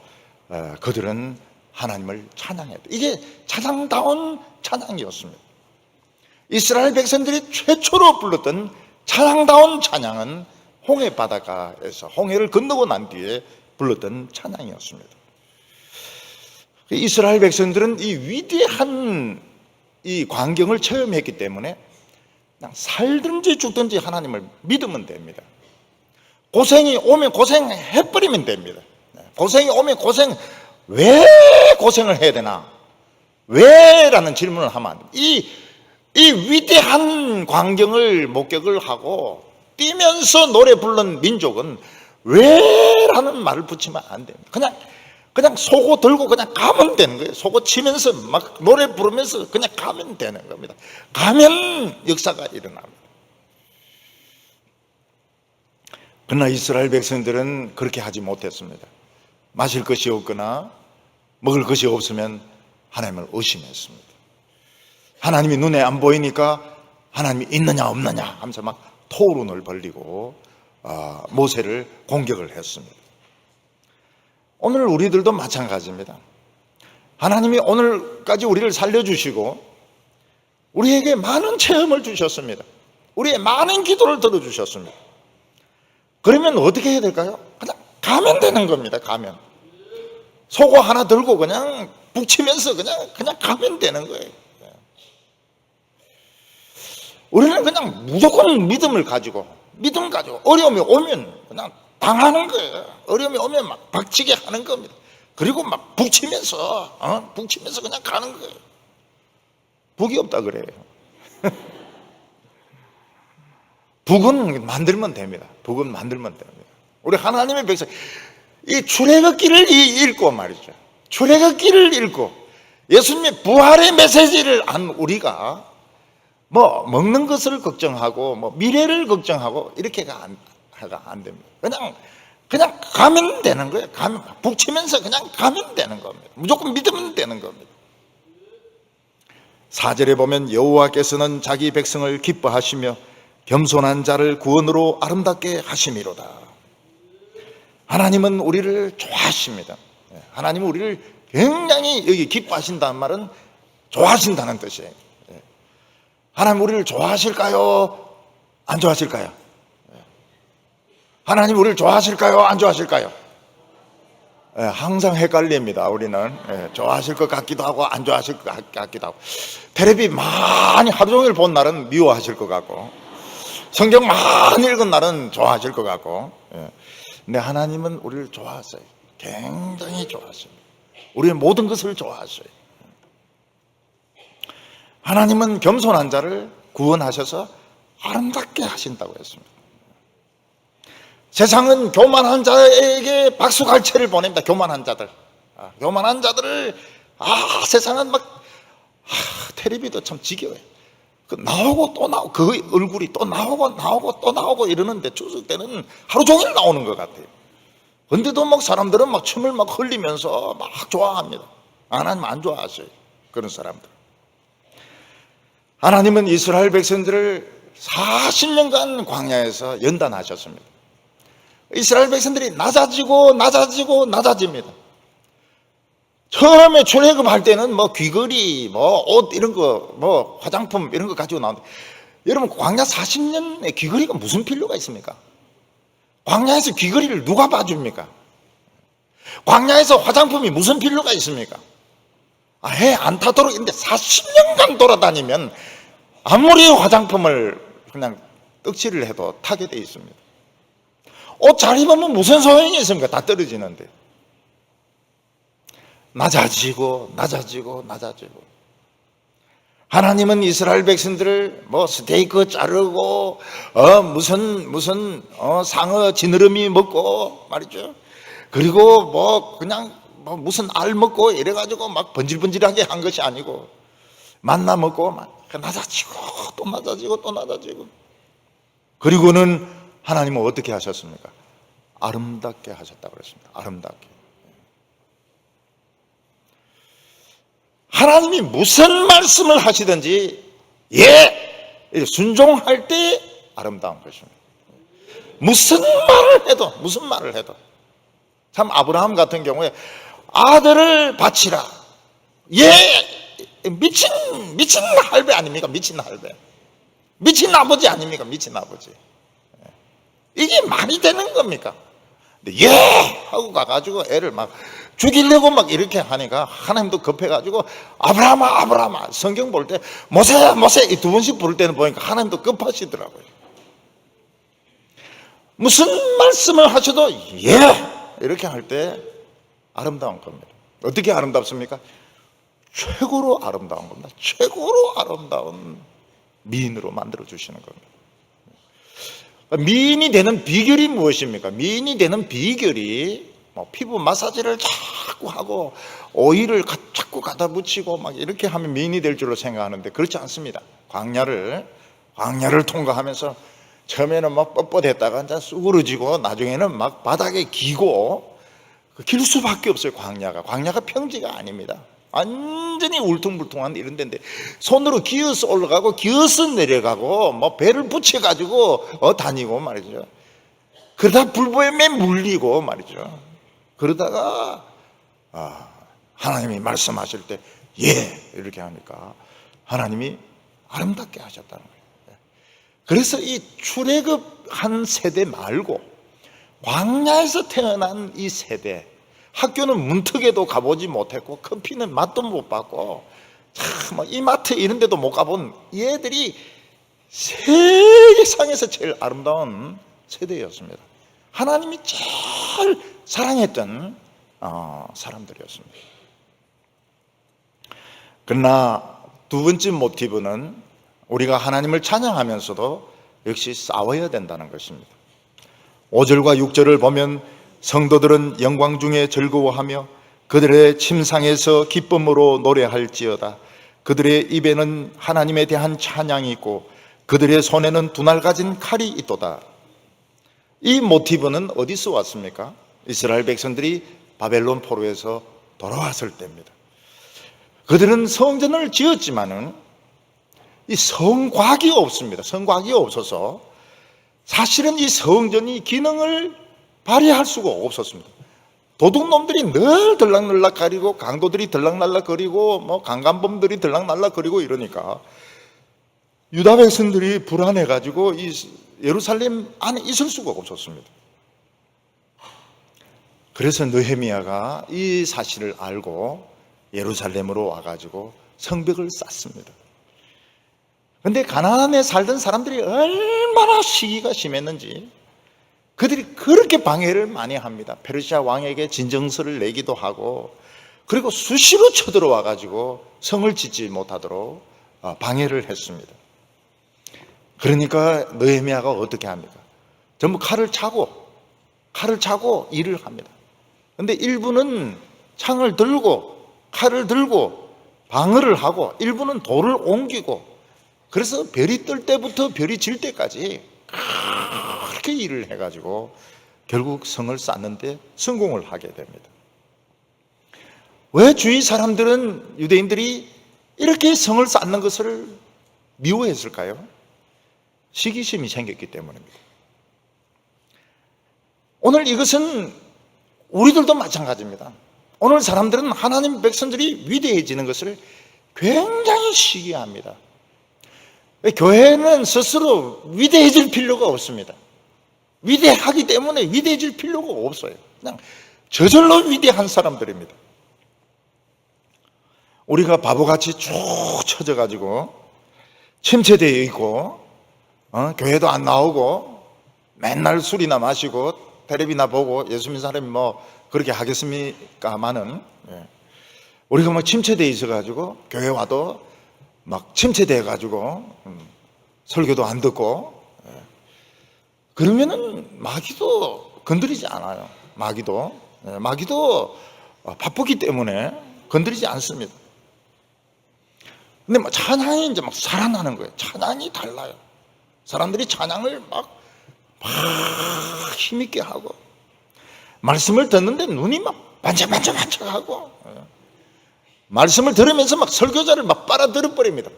그들은 하나님을 찬양해야 돼. 이게 찬양다운 찬양이었습니다. 이스라엘 백성들이 최초로 불렀던 찬양다운 찬양은 홍해 바다가에서 홍해를 건너고 난 뒤에 불렀던 찬양이었습니다. 이스라엘 백성들은 이 위대한 이 광경을 체험했기 때문에 그냥 살든지 죽든지 하나님을 믿으면 됩니다. 고생이 오면 고생해버리면 됩니다. 고생이 오면 왜 고생을 해야 되나? 왜? 라는 질문을 하면 안 됩니다. 이 위대한 광경을 목격을 하고 뛰면서 노래 부르는 민족은 왜? 라는 말을 붙이면 안 됩니다. 그냥 소고 들고 그냥 가면 되는 거예요. 소고 치면서 막 노래 부르면서 그냥 가면 되는 겁니다. 가면 역사가 일어납니다. 그러나 이스라엘 백성들은 그렇게 하지 못했습니다. 마실 것이 없거나 먹을 것이 없으면 하나님을 의심했습니다. 하나님이 눈에 안 보이니까 하나님이 있느냐 없느냐 하면서 막 토론을 벌리고 모세를 공격을 했습니다. 오늘 우리들도 마찬가지입니다. 하나님이 오늘까지 우리를 살려주시고 우리에게 많은 체험을 주셨습니다. 우리의 많은 기도를 들어주셨습니다. 그러면 어떻게 해야 될까요? 그냥 가면 되는 겁니다. 가면 속어 하나 들고 그냥 북치면서 그냥 가면 되는 거예요. 우리는 그냥 무조건 믿음을 가지고 어려움이 오면 그냥 당하는 거예요. 어려움이 오면 막 박치게 하는 겁니다. 그리고 막 북치면서 그냥 가는 거예요. 북이 없다 그래요. 북은 만들면 됩니다. 북은 만들면 됩니다. 우리 하나님의 백성, 이 출애굽기를 읽고 말이죠. 출애굽기를 읽고 예수님의 부활의 메시지를 안 우리가 뭐 먹는 것을 걱정하고 뭐 미래를 걱정하고 이렇게가 안 됩니다. 그냥 가면 되는 거예요. 북치면서 그냥 가면 되는 겁니다. 무조건 믿으면 되는 겁니다. 4절에 보면 여호와께서는 자기 백성을 기뻐하시며 겸손한 자를 구원으로 아름답게 하심이로다. 하나님은 우리를 좋아하십니다. 하나님은 우리를 굉장히 여기 기뻐하신다는 말은 좋아하신다는 뜻이에요. 하나님 우리를 좋아하실까요? 안 좋아하실까요? 하나님 우리를 좋아하실까요? 안 좋아하실까요? 항상 헷갈립니다. 우리는 좋아하실 것 같기도 하고 안 좋아하실 것 같기도 하고, 텔레비 많이 하루 종일 본 날은 미워하실 것 같고, 성경 많이 읽은 날은 좋아하실 것 같고, 근데 하나님은 우리를 좋아하세요. 굉장히 좋아하십니다. 우리의 모든 것을 좋아하셔요. 하나님은 겸손한 자를 구원하셔서 아름답게 하신다고 했습니다. 세상은 교만한 자에게 박수갈채를 보냅니다. 교만한 자들. 교만한 자들을, 세상은 막, 텔레비도 참 지겨워요. 나오고 또 나오고, 그 얼굴이 또 나오고 또 나오고 이러는데 추석 때는 하루 종일 나오는 것 같아요. 근데도 막 사람들은 막 춤을 막 흘리면서 막 좋아합니다. 하나님 안 좋아하셔요. 그런 사람들. 하나님은 이스라엘 백성들을 40년간 광야에서 연단하셨습니다. 이스라엘 백성들이 낮아집니다. 처음에 출애굽할 때는 뭐 귀걸이, 뭐 옷 이런 거, 뭐 화장품 이런 거 가지고 나오는데, 여러분 광야 40년에 귀걸이가 무슨 필요가 있습니까? 광야에서 귀걸이를 누가 봐줍니까? 광야에서 화장품이 무슨 필요가 있습니까? 해 안 타도록 있는데 40년간 돌아다니면 아무리 화장품을 그냥 떡칠을 해도 타게 돼 있습니다. 옷 잘 입으면 무슨 소용이 있습니까? 다 떨어지는데. 낮아지고. 하나님은 이스라엘 백성들을 뭐 스테이크 자르고 무슨 상어 지느러미 먹고 말이죠. 그리고 뭐 그냥 뭐 무슨 알 먹고 이래가지고 막 번질번질하게 한 것이 아니고, 만나 먹고 막 낮아지고 또 낮아지고. 그리고는 하나님은 어떻게 하셨습니까? 아름답게 하셨다고 그랬습니다. 아름답게. 하나님이 무슨 말씀을 하시든지 순종할 때 아름다운 것입니다. 무슨 말을 해도 참 아브라함 같은 경우에 아들을 바치라. 미친 할배 아닙니까? 미친 할배. 미친 아버지 아닙니까? 미친 아버지. 이게 말이 되는 겁니까? 근데 하고 가가지고 애를 막 죽이려고 막 이렇게 하니까 하나님도 급해가지고 아브라함아 성경 볼 때 모세야 이 두 번씩 부를 때는 보니까 하나님도 급하시더라고요. 무슨 말씀을 하셔도 이렇게 할 때 아름다운 겁니다. 어떻게 아름답습니까? 최고로 아름다운 겁니다. 최고로 아름다운 미인으로 만들어 주시는 겁니다. 미인이 되는 비결이 무엇입니까? 미인이 되는 비결이 피부 마사지를 자꾸 하고 오일을 자꾸 갖다 붙이고 막 이렇게 하면 미인이 될 줄로 생각하는데 그렇지 않습니다. 광야를 통과하면서 처음에는 막 뻣뻣했다가 이제 쑥으러지고 나중에는 막 바닥에 기고 길 수밖에 없어요. 광야가 평지가 아닙니다. 완전히 울퉁불퉁한 이런 데인데 손으로 기어서 올라가고 기어서 내려가고 뭐 배를 붙여가지고 다니고 말이죠. 그러다 불보에 물리고 말이죠. 그러다가 하나님이 말씀하실 때 예 이렇게 하니까 하나님이 아름답게 하셨다는 거예요. 그래서 이 출애굽한 세대 말고 광야에서 태어난 이 세대, 학교는 문턱에도 가보지 못했고 커피는 맛도 못 봤고 참 이마트 이런 데도 못 가본 얘들이 세상에서 제일 아름다운 세대였습니다. 하나님이 제일 사랑했던 사람들이었습니다. 그러나 두 번째 모티브는 우리가 하나님을 찬양하면서도 역시 싸워야 된다는 것입니다. 5절과 6절을 보면 성도들은 영광 중에 즐거워하며 그들의 침상에서 기쁨으로 노래할지어다. 그들의 입에는 하나님에 대한 찬양이 있고 그들의 손에는 두날 가진 칼이 있도다. 이 모티브는 어디서 왔습니까? 이스라엘 백성들이 바벨론 포로에서 돌아왔을 때입니다. 그들은 성전을 지었지만은 이 성곽이 없습니다. 성곽이 없어서 사실은 이 성전이 기능을 발휘할 수가 없었습니다. 도둑놈들이 늘 들락날락거리고 강도들이 들락날락거리고 강간범들이 들락날락거리고 이러니까 유다 백성들이 불안해가지고 이 예루살렘 안에 있을 수가 없었습니다. 그래서 느헤미야가 이 사실을 알고 예루살렘으로 와가지고 성벽을 쌓습니다. 그런데 가나안에 살던 사람들이 얼마나 시기가 심했는지 그들이 그렇게 방해를 많이 합니다. 페르시아 왕에게 진정서를 내기도 하고 그리고 수시로 쳐들어와가지고 성을 짓지 못하도록 방해를 했습니다. 그러니까 느헤미야가 어떻게 합니까? 전부 칼을 차고 일을 합니다. 그런데 일부는 창을 들고 칼을 들고 방어를 하고 일부는 돌을 옮기고 그래서 별이 뜰 때부터 별이 질 때까지 그렇게 일을 해가지고 결국 성을 쌓는데 성공을 하게 됩니다. 왜 주위 사람들은 유대인들이 이렇게 성을 쌓는 것을 미워했을까요? 시기심이 생겼기 때문입니다. 오늘 이것은 우리들도 마찬가지입니다. 오늘 사람들은 하나님 백성들이 위대해지는 것을 굉장히 시기합니다. 교회는 스스로 위대해질 필요가 없습니다. 위대하기 때문에 위대해질 필요가 없어요. 그냥 저절로 위대한 사람들입니다. 우리가 바보같이 쭉 처져가지고 침체되어 있고 교회도 안 나오고 맨날 술이나 마시고 텔레비나 보고 예수 믿는 사람이 그렇게 하겠습니까마는 우리가 침체되어 있어가지고 교회 와도 침체되어 가지고 설교도 안 듣고 그러면은 마귀도 건드리지 않아요. 마귀도 바쁘기 때문에 건드리지 않습니다. 근데 찬양이 이제 살아나는 거예요. 찬양이 달라요. 사람들이 찬양을 막 힘있게 하고 말씀을 듣는데 눈이 반짝반짝하고 말씀을 들으면서 설교자를 빨아들여 버립니다.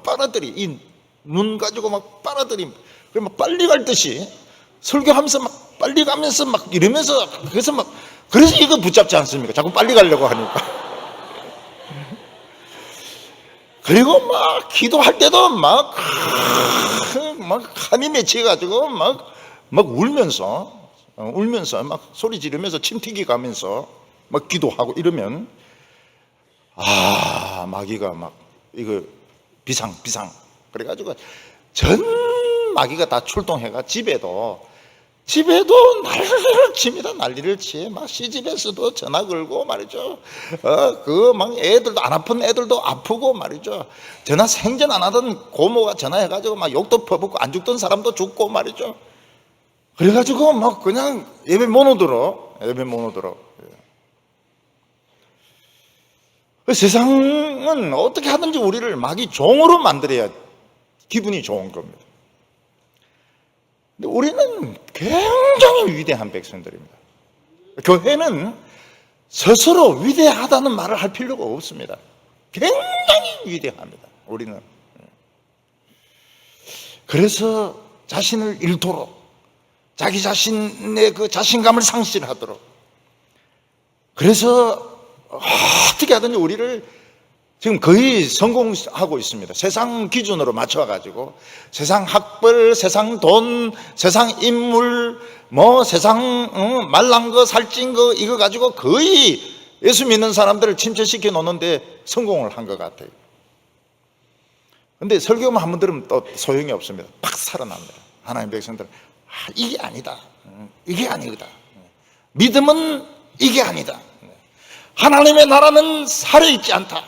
빨아들이 이 눈 가지고 빨아들입니다. 그래서 빨리 갈 듯이 설교하면서 빨리 가면서 이러면서 그래서 이거 붙잡지 않습니까? 자꾸 빨리 가려고 하니까. 그리고 기도할 때도 한이 맺혀가지고 울면서 소리 지르면서 침 튀기 가면서 기도하고 이러면 마귀가 이거 비상 그래가지고 전 마귀가 다 출동해가 집에도 난리를 칩니다. 난리를 치. 시집에서도 전화 걸고 말이죠. 애들도 안 아픈 애들도 아프고 말이죠. 전화 생전 안 하던 고모가 전화해가지고 욕도 퍼붓고 안 죽던 사람도 죽고 말이죠. 그래가지고 그냥 예배 못 오도록. 세상은 어떻게 하든지 우리를 마귀 종으로 만들어야 기분이 좋은 겁니다. 근데 우리는 굉장히 위대한 백성들입니다. 교회는 스스로 위대하다는 말을 할 필요가 없습니다. 굉장히 위대합니다. 우리는. 그래서 자신을 잃도록 자기 자신의 그 자신감을 상실하도록 그래서 어떻게 하든지 우리를 지금 거의 성공하고 있습니다. 세상 기준으로 맞춰가지고 세상 학벌, 세상 돈, 세상 인물, 세상 말란 거, 살찐 거 이거 가지고 거의 예수 믿는 사람들을 침체시켜 놓는데 성공을 한 것 같아요. 근데 설교만 한번 들으면 또 소용이 없습니다. 팍 살아납니다. 하나님 백성들은 이게 아니다. 이게 아니다. 믿음은 이게 아니다. 하나님의 나라는 살아있지 않다.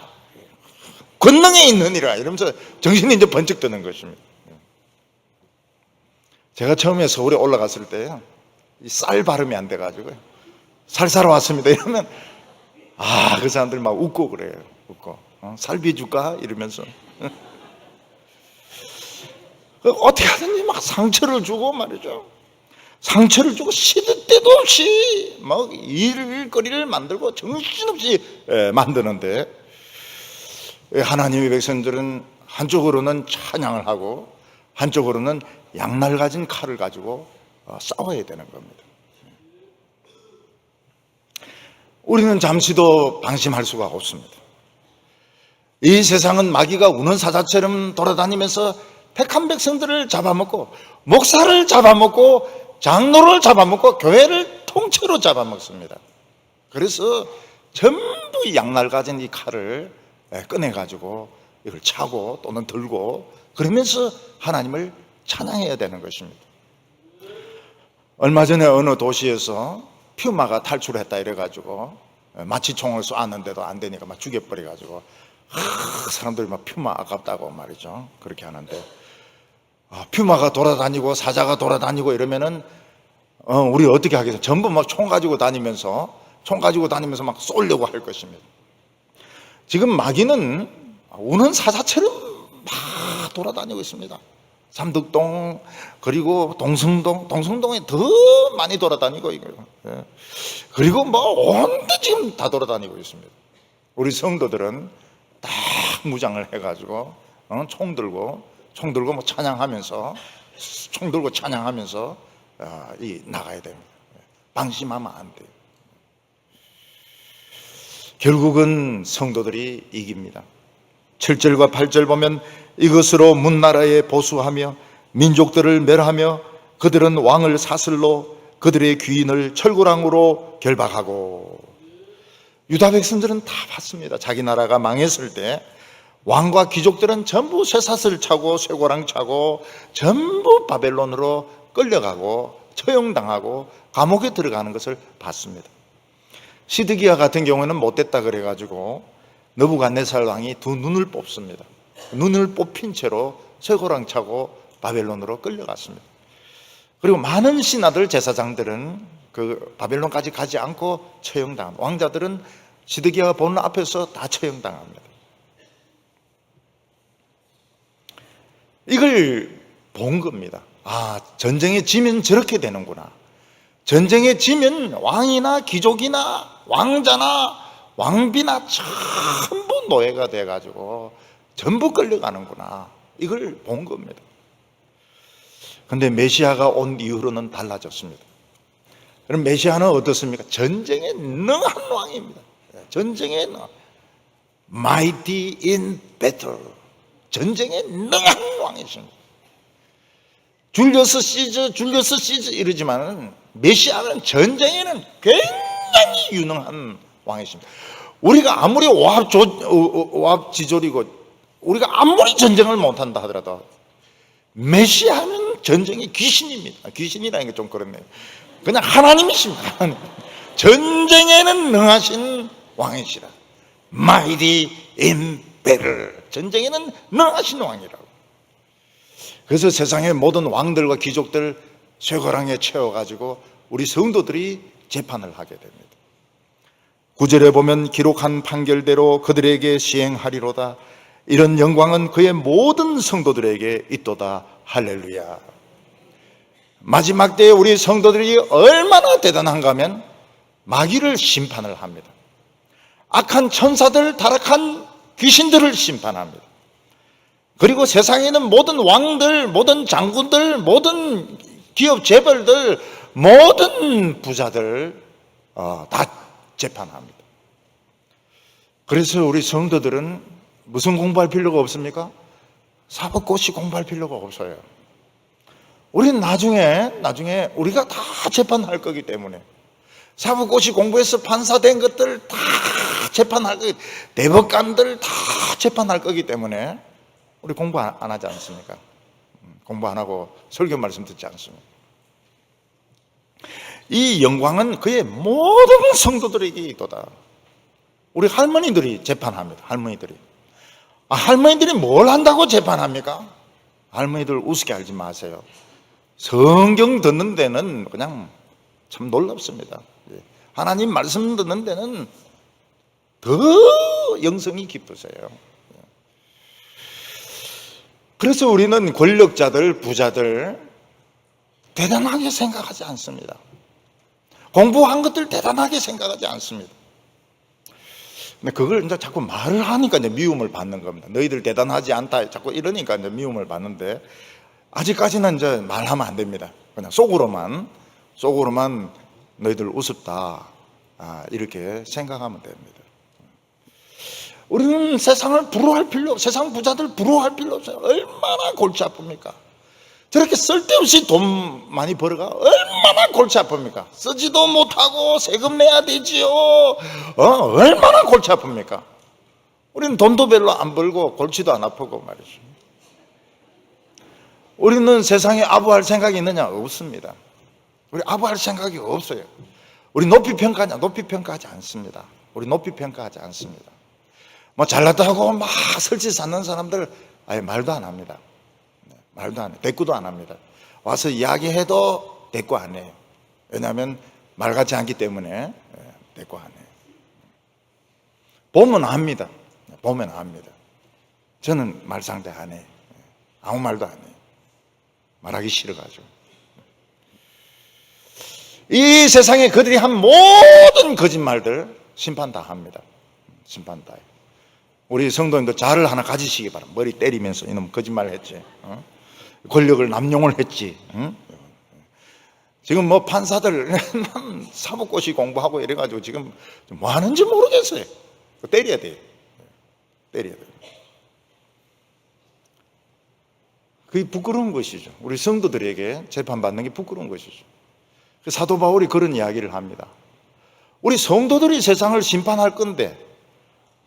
권능에 있느니라 이러면서 정신이 이제 번쩍 드는 것입니다. 제가 처음에 서울에 올라갔을 때요, 이 쌀 발음이 안 돼가지고 살 사러 왔습니다 이러면 그 사람들 막 웃고 그래요. 웃고 살비 줄까 이러면서 어떻게 하든지 막 상처를 주고 말이죠. 상처를 주고 시도 때도 없이 막 일거리를 만들고 정신없이 만드는데, 하나님의 백성들은 한쪽으로는 찬양을 하고 한쪽으로는 양날 가진 칼을 가지고 싸워야 되는 겁니다. 우리는 잠시도 방심할 수가 없습니다. 이 세상은 마귀가 우는 사자처럼 돌아다니면서 택한 백성들을 잡아먹고 목사를 잡아먹고 장로를 잡아먹고 교회를 통째로 잡아먹습니다. 그래서 전부 양날 가진 이 칼을 꺼내가지고 이걸 차고 또는 들고 그러면서 하나님을 찬양해야 되는 것입니다. 얼마 전에 어느 도시에서 퓨마가 탈출했다 이래가지고 마취총을 쏘았는데도 안 되니까 막 죽여버려가지고 사람들이 막 퓨마 아깝다고 말이죠. 그렇게 하는데 퓨마가 돌아다니고 사자가 돌아다니고 이러면은 우리 어떻게 하겠어요? 전부 막 총 가지고 다니면서 막 쏘려고 할 것입니다. 지금 마귀는 우는 사자처럼 막 돌아다니고 있습니다. 삼덕동 그리고 동성동에 더 많이 돌아다니고 그리고 온데 지금 다 돌아다니고 있습니다. 우리 성도들은 딱 무장을 해가지고 총 들고 찬양하면서 나가야 됩니다. 방심하면 안 돼요. 결국은 성도들이 이깁니다. 7절과 8절 보면 이것으로 문나라에 보수하며 민족들을 멸하며 그들은 왕을 사슬로 그들의 귀인을 철구랑으로 결박하고. 유다 백성들은 다 봤습니다. 자기 나라가 망했을 때 왕과 귀족들은 전부 쇠사슬 차고 쇠고랑 차고 전부 바벨론으로 끌려가고 처형당하고 감옥에 들어가는 것을 봤습니다. 시드기야 같은 경우는 못됐다 그래가지고 느부갓네살 왕이 두 눈을 뽑습니다. 눈을 뽑힌 채로 쇠고랑 차고 바벨론으로 끌려갔습니다. 그리고 많은 신하들 제사장들은 그 바벨론까지 가지 않고 처형당합니다. 왕자들은 시드기야가 보는 앞에서 다 처형당합니다. 이걸 본 겁니다. 전쟁에 지면 저렇게 되는구나. 전쟁에 지면 왕이나 귀족이나 왕자나 왕비나 전부 노예가 돼가지고 전부 끌려가는구나. 이걸 본 겁니다. 그런데 메시아가 온 이후로는 달라졌습니다. 그럼 메시아는 어떻습니까? 전쟁에 능한 왕입니다. 전쟁에 mighty in battle. 전쟁에 능한 왕이십니다. 줄리어스 시저 이러지만 메시아는 전쟁에는 굉장히 유능한 왕이십니다. 우리가 아무리 오합지졸이고 우리가 아무리 전쟁을 못한다 하더라도 메시아는 전쟁의 귀신입니다. 귀신이라는 게 좀 그렇네요. 그냥 하나님이십니다. 하나님. 전쟁에는 능하신 왕이시라. Mighty in battle. 전쟁에는 능하신 왕이라고. 그래서 세상의 모든 왕들과 귀족들 쇠고랑에 채워가지고 우리 성도들이 재판을 하게 됩니다. 9절에 보면 기록한 판결대로 그들에게 시행하리로다. 이런 영광은 그의 모든 성도들에게 있도다. 할렐루야. 마지막 때에 우리 성도들이 얼마나 대단한가 하면 마귀를 심판을 합니다. 악한 천사들, 타락한 귀신들을 심판합니다. 그리고 세상에 있는 모든 왕들, 모든 장군들, 모든 기업 재벌들, 모든 부자들 다 재판합니다. 그래서 우리 성도들은 무슨 공부할 필요가 없습니까? 사법고시 공부할 필요가 없어요. 우리는 나중에 우리가 다 재판할 거기 때문에 사법고시 공부해서 판사 된 것들 다 재판할 거기, 대법관들 다 재판할 거기 때문에 우리 공부 안 하지 않습니까? 공부 안 하고 설교 말씀 듣지 않습니까? 이 영광은 그의 모든 성도들에게 있도다. 우리 할머니들이 재판합니다. 할머니들이 뭘 한다고 재판합니까? 할머니들 우습게 알지 마세요. 성경 듣는 데는 그냥 참 놀랍습니다. 하나님 말씀 듣는 데는 더 영성이 깊으세요. 그래서 우리는 권력자들, 부자들 대단하게 생각하지 않습니다. 공부한 것들 대단하게 생각하지 않습니다. 근데 그걸 이제 자꾸 말을 하니까 이제 미움을 받는 겁니다. 너희들 대단하지 않다. 자꾸 이러니까 이제 미움을 받는데, 아직까지는 이제 말하면 안 됩니다. 그냥 속으로만 너희들 우습다. 이렇게 생각하면 됩니다. 우리는 세상을 부러워할 필요, 세상 부자들 부러워할 필요 없어요. 얼마나 골치 아픕니까? 저렇게 쓸데없이 돈 많이 벌어가 얼마나 골치 아픕니까? 쓰지도 못하고 세금 내야 되지요. 얼마나 골치 아픕니까? 우리는 돈도 별로 안 벌고 골치도 안 아프고 말이죠. 우리는 세상에 아부할 생각이 있느냐? 없습니다. 우리 아부할 생각이 없어요. 우리 높이 평가하냐? 높이 평가하지 않습니다. 우리 높이 평가하지 않습니다. 뭐 잘났다고 막 설치 쌓는 사람들 아예 말도 안 합니다. 말도 안 해요. 대꾸도 안 합니다. 와서 이야기해도 대꾸 안 해요. 왜냐하면 말 같지 않기 때문에 대꾸 안 해요. 보면 압니다. 보면 압니다. 저는 말상대 안 해요. 아무 말도 안 해요. 말하기 싫어가지고. 이 세상에 그들이 한 모든 거짓말들 심판 다 합니다. 심판 다 해요. 우리 성도님들 자를 하나 가지시기 바랍니다. 머리 때리면서 이놈 거짓말 했지. 권력을 남용을 했지. 지금 뭐 판사들 사법고시 공부하고 이래가지고 지금 뭐 하는지 모르겠어요. 때려야 돼요. 때려야 돼요. 그게 부끄러운 것이죠. 우리 성도들에게 재판받는 게 부끄러운 것이죠. 사도 바울이 그런 이야기를 합니다. 우리 성도들이 세상을 심판할 건데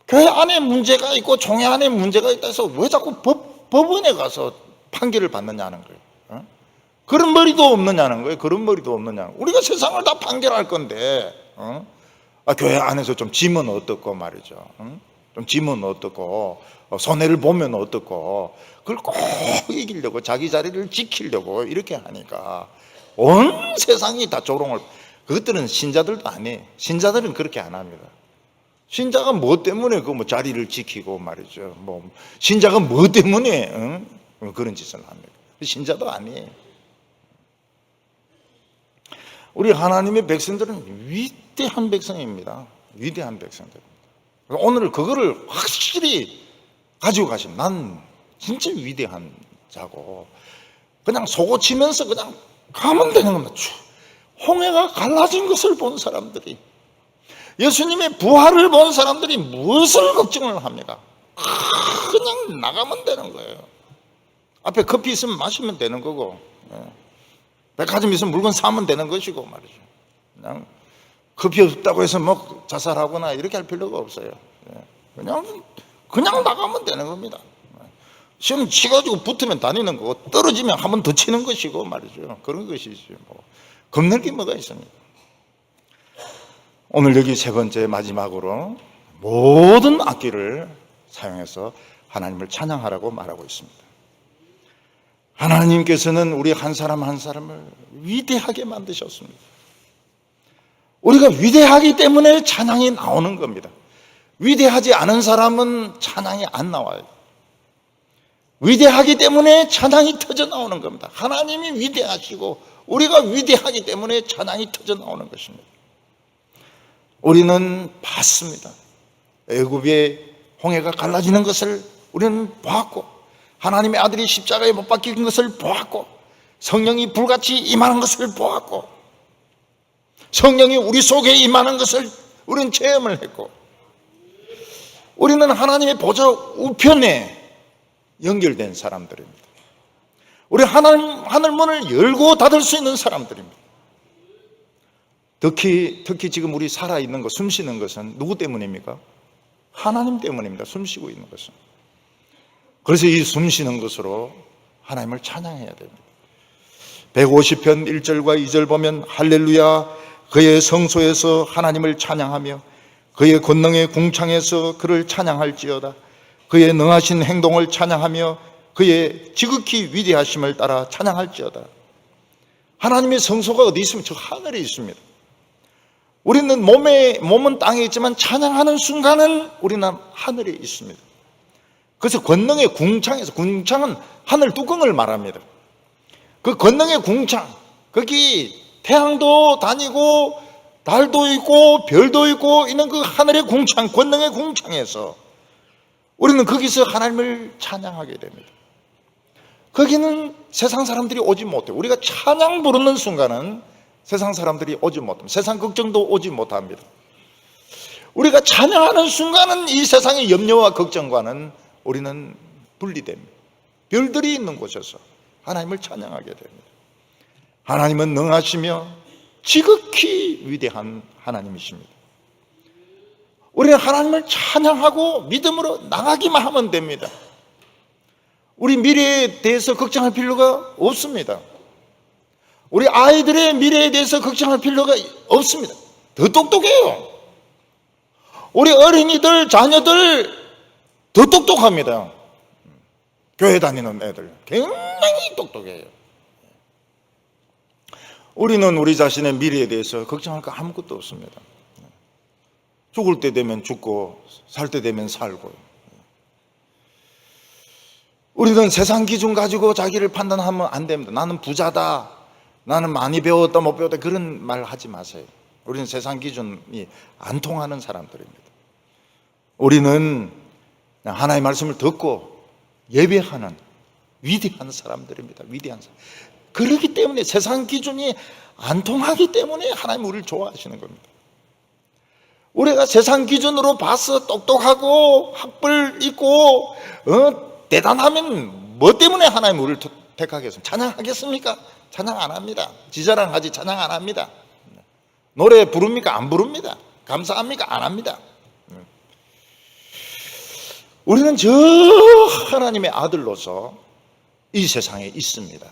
교회 안에 문제가 있고 종회 안에 문제가 있다 해서 왜 자꾸 법원에 가서 판결을 받느냐는 거예요. 그런 머리도 없느냐는 거예요. 그런 머리도 없느냐는 거예요. 우리가 세상을 다 판결할 건데 교회 안에서 좀 지면 어떻고 말이죠. 좀 지면 어떻고 손해를 보면 어떻고 그걸 꼭 이기려고 자기 자리를 지키려고 이렇게 하니까 온 세상이 다 조롱을. 그것들은 신자들도 안 해. 신자들은 그렇게 안 합니다. 신자가 뭐 때문에 그 뭐 자리를 지키고 말이죠. 뭐 신자가 뭐 때문에 그런 짓을 합니까? 신자도 아니에요. 우리 하나님의 백성들은 위대한 백성입니다. 위대한 백성들입니다. 오늘 그거를 확실히 가지고 가시면 난 진짜 위대한 자고 그냥 속고치면서 그냥 가면 되는 겁니다. 홍해가 갈라진 것을 본 사람들이, 예수님의 부활을 본 사람들이 무엇을 걱정을 합니까? 그냥 나가면 되는 거예요. 앞에 커피 있으면 마시면 되는 거고, 백화점 있으면 물건 사면 되는 것이고 말이죠. 그냥 커피 없다고 해서 뭐 자살하거나 이렇게 할 필요가 없어요. 그냥 나가면 되는 겁니다. 시험 치가지고 붙으면 다니는 거고 떨어지면 한 번 더 치는 것이고 말이죠. 그런 것이죠. 뭐 겁낼 게 뭐가 있습니까? 오늘 여기 세 번째 마지막으로 모든 악기를 사용해서 하나님을 찬양하라고 말하고 있습니다. 하나님께서는 우리 한 사람 한 사람을 위대하게 만드셨습니다. 우리가 위대하기 때문에 찬양이 나오는 겁니다. 위대하지 않은 사람은 찬양이 안 나와요. 위대하기 때문에 찬양이 터져 나오는 겁니다. 하나님이 위대하시고 우리가 위대하기 때문에 찬양이 터져 나오는 것입니다. 우리는 봤습니다. 애굽의 홍해가 갈라지는 것을 우리는 보았고, 하나님의 아들이 십자가에 못 박힌 것을 보았고, 성령이 불같이 임하는 것을 보았고, 성령이 우리 속에 임하는 것을 우리는 체험을 했고, 우리는 하나님의 보좌 우편에 연결된 사람들입니다. 우리 하늘 문을 열고 닫을 수 있는 사람들입니다. 특히 지금 우리 살아있는 것, 숨 쉬는 것은 누구 때문입니까? 하나님 때문입니다. 숨 쉬고 있는 것은. 그래서 이 숨 쉬는 것으로 하나님을 찬양해야 됩니다. 150편 1절과 2절 보면 할렐루야 그의 성소에서 하나님을 찬양하며 그의 권능의 궁창에서 그를 찬양할지어다. 그의 능하신 행동을 찬양하며 그의 지극히 위대하심을 따라 찬양할지어다. 하나님의 성소가 어디 있습니까? 저 하늘에 있습니다. 우리는 몸은 땅에 있지만 찬양하는 순간은 우리는 하늘에 있습니다. 그래서 권능의 궁창에서, 궁창은 하늘 뚜껑을 말합니다. 그 권능의 궁창, 거기 태양도 다니고 달도 있고 별도 있고 있는 그 하늘의 궁창, 권능의 궁창에서 우리는 거기서 하나님을 찬양하게 됩니다. 거기는 세상 사람들이 오지 못해요. 우리가 찬양 부르는 순간은 세상 사람들이 오지 못합니다. 세상 걱정도 오지 못합니다. 우리가 찬양하는 순간은 이 세상의 염려와 걱정과는 우리는 분리됩니다. 별들이 있는 곳에서 하나님을 찬양하게 됩니다. 하나님은 능하시며 지극히 위대한 하나님이십니다. 우리는 하나님을 찬양하고 믿음으로 나가기만 하면 됩니다. 우리 미래에 대해서 걱정할 필요가 없습니다. 우리 아이들의 미래에 대해서 걱정할 필요가 없습니다. 더 똑똑해요. 우리 어린이들, 자녀들 더 똑똑합니다. 교회 다니는 애들 굉장히 똑똑해요. 우리는 우리 자신의 미래에 대해서 걱정할 거 아무것도 없습니다. 죽을 때 되면 죽고 살 때 되면 살고. 우리는 세상 기준 가지고 자기를 판단하면 안 됩니다. 나는 부자다, 나는 많이 배웠다 못 배웠다 그런 말 하지 마세요. 우리는 세상 기준이 안 통하는 사람들입니다. 우리는 하나님의 말씀을 듣고 예배하는 위대한 사람들입니다. 위대한 사람. 그렇기 때문에 세상 기준이 안 통하기 때문에 하나님 우리를 좋아하시는 겁니다. 우리가 세상 기준으로 봐서 똑똑하고 학벌 있고 대단하면 뭐 때문에 하나님 우리를 택하겠습니까? 찬양하겠습니까? 찬양 안 합니다. 지자랑하지 찬양 안 합니다. 노래 부릅니까? 안 부릅니다. 감사합니까? 안 합니다. 우리는 저 하나님의 아들로서 이 세상에 있습니다.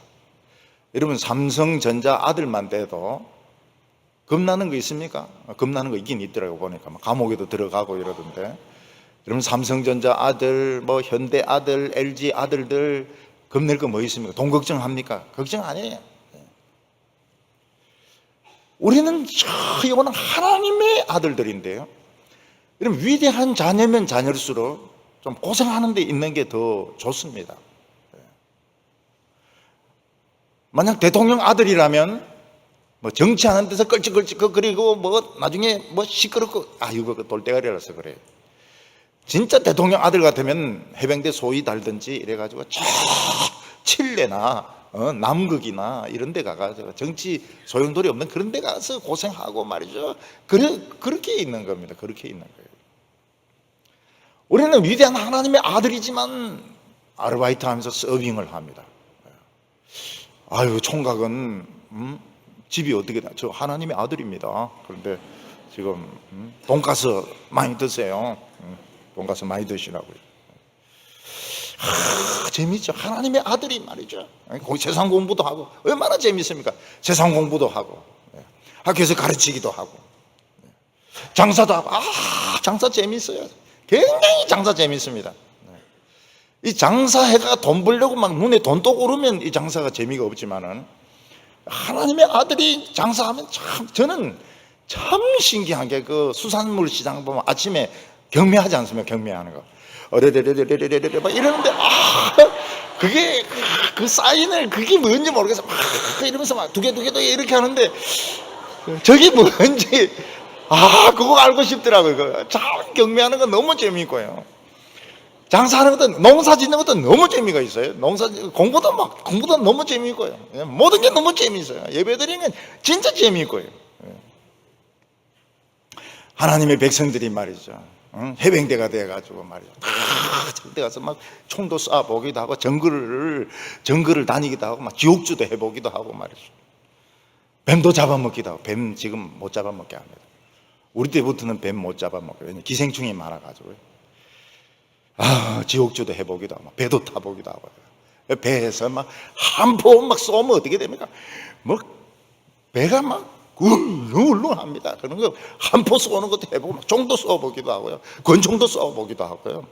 여러분 삼성전자 아들만 돼도 겁나는 거 있습니까? 겁나는 거 있긴 있더라고 보니까 감옥에도 들어가고 이러던데. 여러분 삼성전자 아들, 뭐 현대 아들, LG 아들들 겁낼 거 뭐 있습니까? 돈 걱정합니까? 걱정 안 해요. 우리는 이거는 하나님의 아들들인데요. 여러분 위대한 자녀면 자녀일수록 좀 고생하는 데 있는 게 더 좋습니다. 만약 대통령 아들이라면 뭐 정치하는 데서 끌찍끌찍 그리고 나중에 시끄럽고 이거 돌대가리라서 그래요. 진짜 대통령 아들 같으면 해병대 소위 달든지 이래가지고 저 칠레나 남극이나 이런 데 가가지고 정치 소용돌이 없는 그런 데 가서 고생하고 말이죠. 그렇게 있는 겁니다. 그렇게 있는 거예요. 우리는 위대한 하나님의 아들이지만 아르바이트 하면서 서빙을 합니다. 총각은 집이 어떻게 다? 저 하나님의 아들입니다. 그런데 지금 돈가스 많이 드세요. 돈가스 많이 드시라고요. 재밌죠. 하나님의 아들이 말이죠. 세상 공부도 하고 얼마나 재밌습니까? 세상 공부도 하고 학교에서 가르치기도 하고 장사도 하고 장사 재밌어요. 굉장히 장사 재밌습니다. 이 장사해가 돈 벌려고 막 눈에 돈독 오르면 이 장사가 재미가 없지만은 하나님의 아들이 장사하면 저는 참 신기한 게 그 수산물 시장 보면 아침에 경매하지 않습니까? 경매하는 거. 어레레레레레레레 막 이러는데 그게 그 사인을 그게 뭔지 모르겠어. 이러면서 막 두 개 이렇게 하는데 저게 뭔지 그거 알고 싶더라고요. 참 경매하는 건 너무 재미있고요. 장사하는 것도 농사 짓는 것도 너무 재미가 있어요. 공부도 너무 재미있고요. 모든 게 너무 재미있어요. 예배드리는 건 진짜 재미있고요. 하나님의 백성들이 말이죠. 응? 해병대가 돼가지고 말이죠. 다 절대 가서 막 총도 쏴보기도 하고 정글을 다니기도 하고 막 지옥주도 해보기도 하고 말이죠. 뱀도 잡아먹기도 하고. 뱀 지금 못 잡아먹게 합니다. 우리 때부터는 뱀 못 잡아먹어요. 왜냐면 기생충이 많아가지고요. 지옥주도 해보기도 하고 배도 타보기도 하고. 배에서 막 한포 막 쏘면 어떻게 됩니까? 뭐 배가 막 울렁울렁합니다. 그런 거 한 포 쏘는 것도 해보고 막 총도 쏘보기도 하고요. 권총도 쏘보기도 하고요.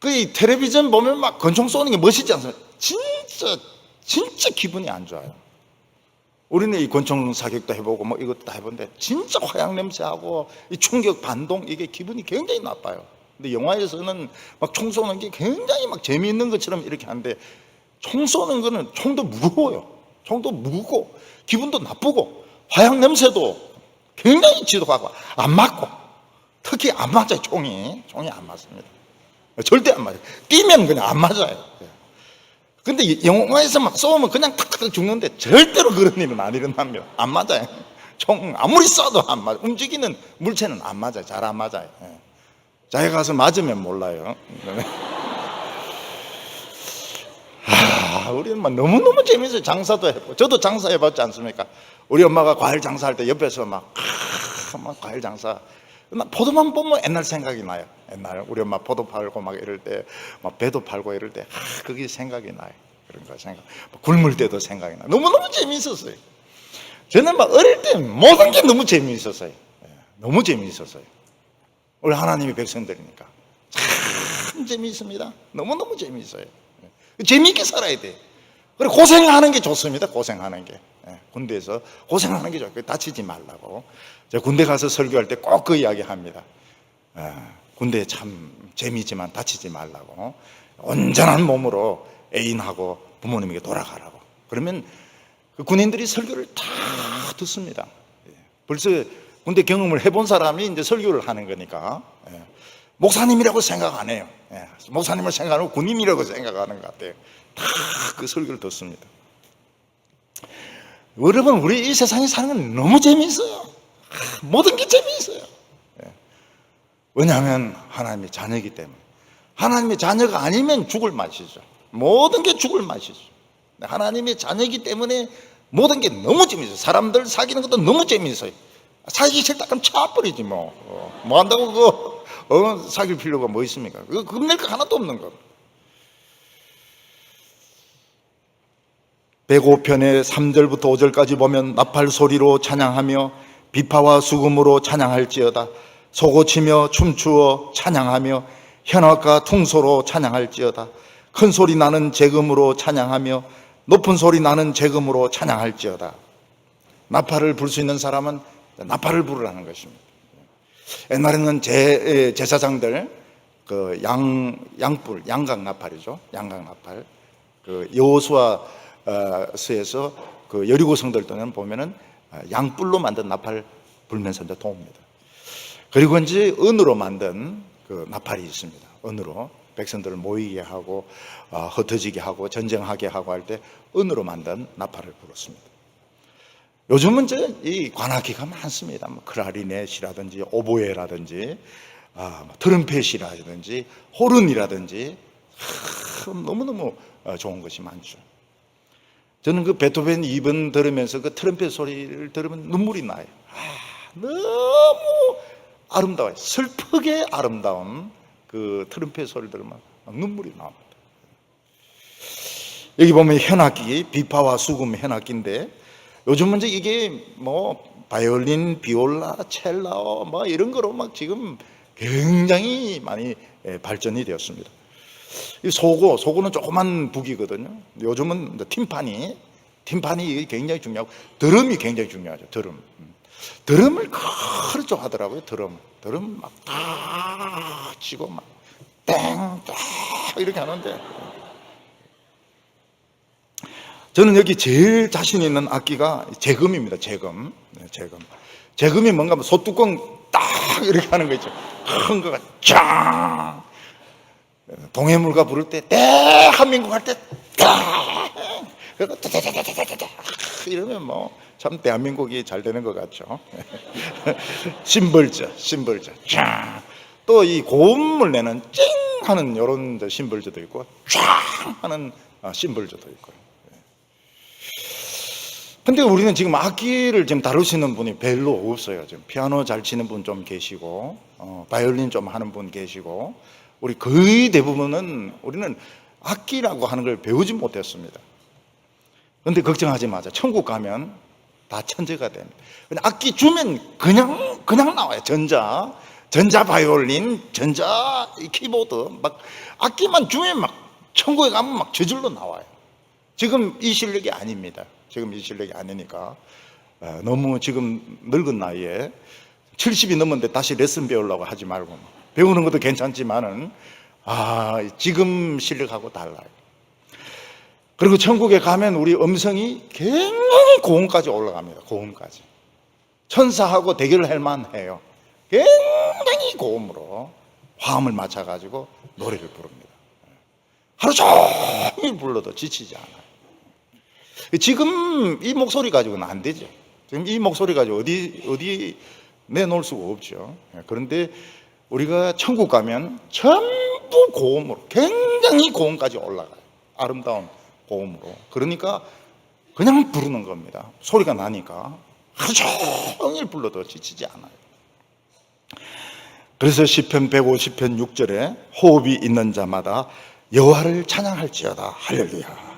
그 텔레비전 보면 막 권총 쏘는 게 멋있지 않습니까? 진짜 기분이 안 좋아요. 우리는 이 권총 사격도 해보고 뭐 이것도 다 해보는데 진짜 화약 냄새하고 이 충격 반동 이게 기분이 굉장히 나빠요. 근데 영화에서는 막 총 쏘는 게 굉장히 막 재미있는 것처럼 이렇게 하는데 총 쏘는 거는 총도 무거워요. 총도 무겁고 기분도 나쁘고 화약 냄새도 굉장히 지독하고 안 맞고 특히 안 맞아요. 총이 안 맞습니다. 절대 안 맞아요. 뛰면 그냥 안 맞아요. 근데 영화에서 막 쏘면 그냥 탁탁 죽는데 절대로 그런 일은 안 일어나면 안 맞아요. 총 아무리 쏴도 안 맞아요. 움직이는 물체는 안 맞아요. 잘 안 맞아요. 자기 가서 맞으면 몰라요. 우리는 막 너무너무 재밌어요. 장사도 해보고. 저도 장사해봤지 않습니까? 우리 엄마가 과일 장사할 때 옆에서 막 과일 장사. 포도만 보면 옛날 생각이 나요. 옛날 우리 엄마 포도 팔고 막 이럴 때, 막 배도 팔고 이럴 때, 그게 생각이 나요. 그런 거 생각. 굶을 때도 생각이 나요. 너무너무 재미있었어요. 저는 막 어릴 때 모든 게 너무 재미있었어요. 너무 재미있었어요. 우리 하나님의 백성들이니까. 참 재미있습니다. 너무너무 재미있어요. 재미있게 살아야 돼. 그리고 고생하는 게 좋습니다. 고생하는 게. 군대에서 고생하는 게 좋아요. 다치지 말라고. 제가 군대 가서 설교할 때 꼭 그 이야기 합니다. 군대 참 재미있지만 다치지 말라고. 온전한 몸으로 애인하고 부모님에게 돌아가라고. 그러면 그 군인들이 설교를 다 듣습니다. 벌써 군대 경험을 해본 사람이 이제 설교를 하는 거니까. 목사님이라고 생각 안 해요. 목사님을 생각하고 군인이라고 생각하는 것 같아요. 다 그 설교를 듣습니다. 여러분, 우리 이 세상에 사는 건 너무 재미있어요. 모든 게 재미있어요. 왜냐하면 하나님의 자녀이기 때문에. 하나님의 자녀가 아니면 죽을 맛이죠. 모든 게 죽을 맛이죠. 하나님의 자녀이기 때문에 모든 게 너무 재미있어요. 사람들 사귀는 것도 너무 재미있어요. 사귀기 싫다 그럼 차버리지 뭐. 뭐 한다고 사귈 필요가 뭐 있습니까? 그거 겁낼 거 하나도 없는 거. 105편의 3절부터 5절까지 보면 나팔 소리로 찬양하며 비파와 수금으로 찬양할지어다. 소고치며 춤추어 찬양하며 현악과 퉁소로 찬양할지어다. 큰 소리 나는 재금으로 찬양하며 높은 소리 나는 재금으로 찬양할지어다. 나팔을 불 수 있는 사람은 나팔을 부르라는 것입니다. 옛날에는 제사장들 그 양불, 양각 나팔이죠. 양각 나팔. 그 여호수아서에서 그 여리고 성들들은 보면은 양불로 만든 나팔 불면서 이제 도웁니다. 그리고 이제 은으로 만든 그 나팔이 있습니다. 은으로 백성들을 모이게 하고 흩어지게 하고 전쟁하게 하고 할 때 은으로 만든 나팔을 불었습니다. 요즘은 이제 이 관악기가 많습니다. 뭐 클라리넷이라든지 오보에라든지 트럼펫이라든지 호른이라든지 너무너무 좋은 것이 많죠. 저는 그 베토벤 2번 들으면서 그 트럼펫 소리를 들으면 눈물이 나요. 너무 아름다워요. 슬프게 아름다운 그 트럼펫 소리를 들으면 눈물이 나옵니다. 여기 보면 현악기, 비파와 수금 현악기인데 요즘은 이제 이게 뭐 바이올린, 비올라, 첼로 뭐 이런 거로 막 지금 굉장히 많이 발전이 되었습니다. 이 소고는 조그만 북이거든요. 요즘은 팀파니 굉장히 중요하고 드럼이 굉장히 중요하죠. 드럼을 그렇죠 하더라고요. 드럼 막 다 치고 막 땡 이렇게 하는데 저는 여기 제일 자신 있는 악기가 재금입니다. 재금이 뭔가 소뚜껑 딱 이렇게 하는 거 있죠. 큰 거가 짱. 동해물과 부를 때 대한민국 할 때 딱. 그리고 이러면 뭐 참 대한민국이 잘 되는 것 같죠. 심벌저. 또 이 고음을 내는 찡 하는 이런 심벌저도 있고 쫙 하는 심벌저도 있고. 근데 우리는 지금 악기를 지금 다루시는 분이 별로 없어요. 지금 피아노 잘 치는 분 좀 계시고, 바이올린 좀 하는 분 계시고, 우리 거의 대부분은 우리는 악기라고 하는 걸 배우지 못했습니다. 그런데 걱정하지 마자. 천국 가면 다 천재가 됩니다. 악기 주면 그냥 나와요. 전자 바이올린, 전자 키보드, 막 악기만 주면 막 천국에 가면 막 저절로 나와요. 지금 이 실력이 아닙니다. 지금 이 실력이 아니니까 너무 지금 늙은 나이에 70이 넘었는데 다시 레슨 배우려고 하지 말고, 배우는 것도 괜찮지만은 지금 실력하고 달라요. 그리고 천국에 가면 우리 음성이 굉장히 고음까지 올라갑니다. 고음까지. 천사하고 대결을 할 만해요. 굉장히 고음으로 화음을 맞춰가지고 노래를 부릅니다. 하루 종일 불러도 지치지 않아요. 지금 이 목소리 가지고는 안 되죠. 지금 이 목소리 가지고 어디 내놓을 수가 없죠. 그런데 우리가 천국 가면 전부 고음으로, 굉장히 고음까지 올라가요. 아름다운 고음으로. 그러니까 그냥 부르는 겁니다. 소리가 나니까 하루 종일 불러도 지치지 않아요. 그래서 시편 150편 6절에 호흡이 있는 자마다 여호와를 찬양할지어다. 할렐루야.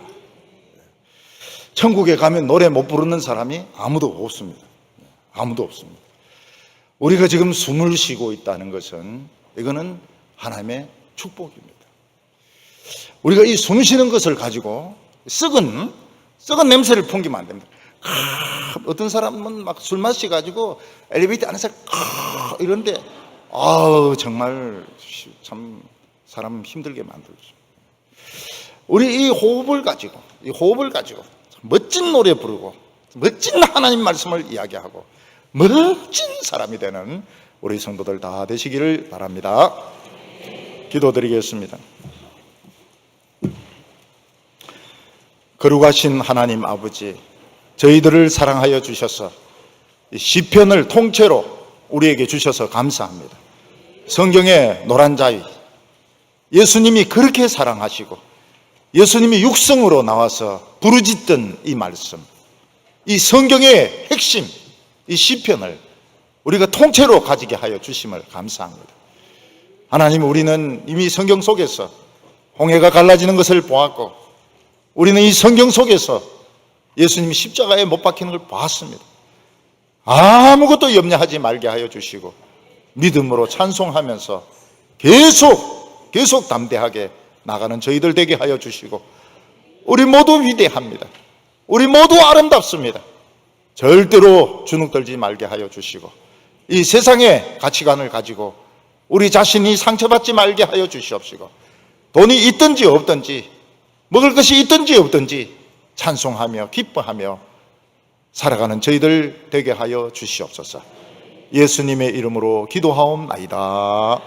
천국에 가면 노래 못 부르는 사람이 아무도 없습니다. 아무도 없습니다. 우리가 지금 숨을 쉬고 있다는 것은, 이거는 하나님의 축복입니다. 우리가 이 숨 쉬는 것을 가지고 썩은 냄새를 풍기면 안 됩니다. 어떤 사람은 막 술 마셔가지고 엘리베이터 안에서 이런데 정말 참 사람 힘들게 만들죠. 우리 이 호흡을 가지고 멋진 노래 부르고 멋진 하나님 말씀을 이야기하고 멋진 사람이 되는 우리 성도들 다 되시기를 바랍니다. 기도드리겠습니다. 거룩하신 하나님 아버지, 저희들을 사랑하여 주셔서 시편을 통째로 우리에게 주셔서 감사합니다. 성경의 노란 자위, 예수님이 그렇게 사랑하시고 예수님이 육성으로 나와서 부르짖던 이 말씀, 이 성경의 핵심, 이 시편을 우리가 통째로 가지게 하여 주심을 감사합니다. 하나님, 우리는 이미 성경 속에서 홍해가 갈라지는 것을 보았고, 우리는 이 성경 속에서 예수님이 십자가에 못 박히는 걸 봤습니다. 아무것도 염려하지 말게 하여 주시고 믿음으로 찬송하면서 계속 담대하게 나가는 저희들 되게 하여 주시고, 우리 모두 위대합니다. 우리 모두 아름답습니다. 절대로 주눅들지 말게 하여 주시고, 이 세상의 가치관을 가지고 우리 자신이 상처받지 말게 하여 주시옵시고, 돈이 있든지 없든지, 먹을 것이 있든지 없든지 찬송하며 기뻐하며 살아가는 저희들 되게 하여 주시옵소서. 예수님의 이름으로 기도하옵나이다.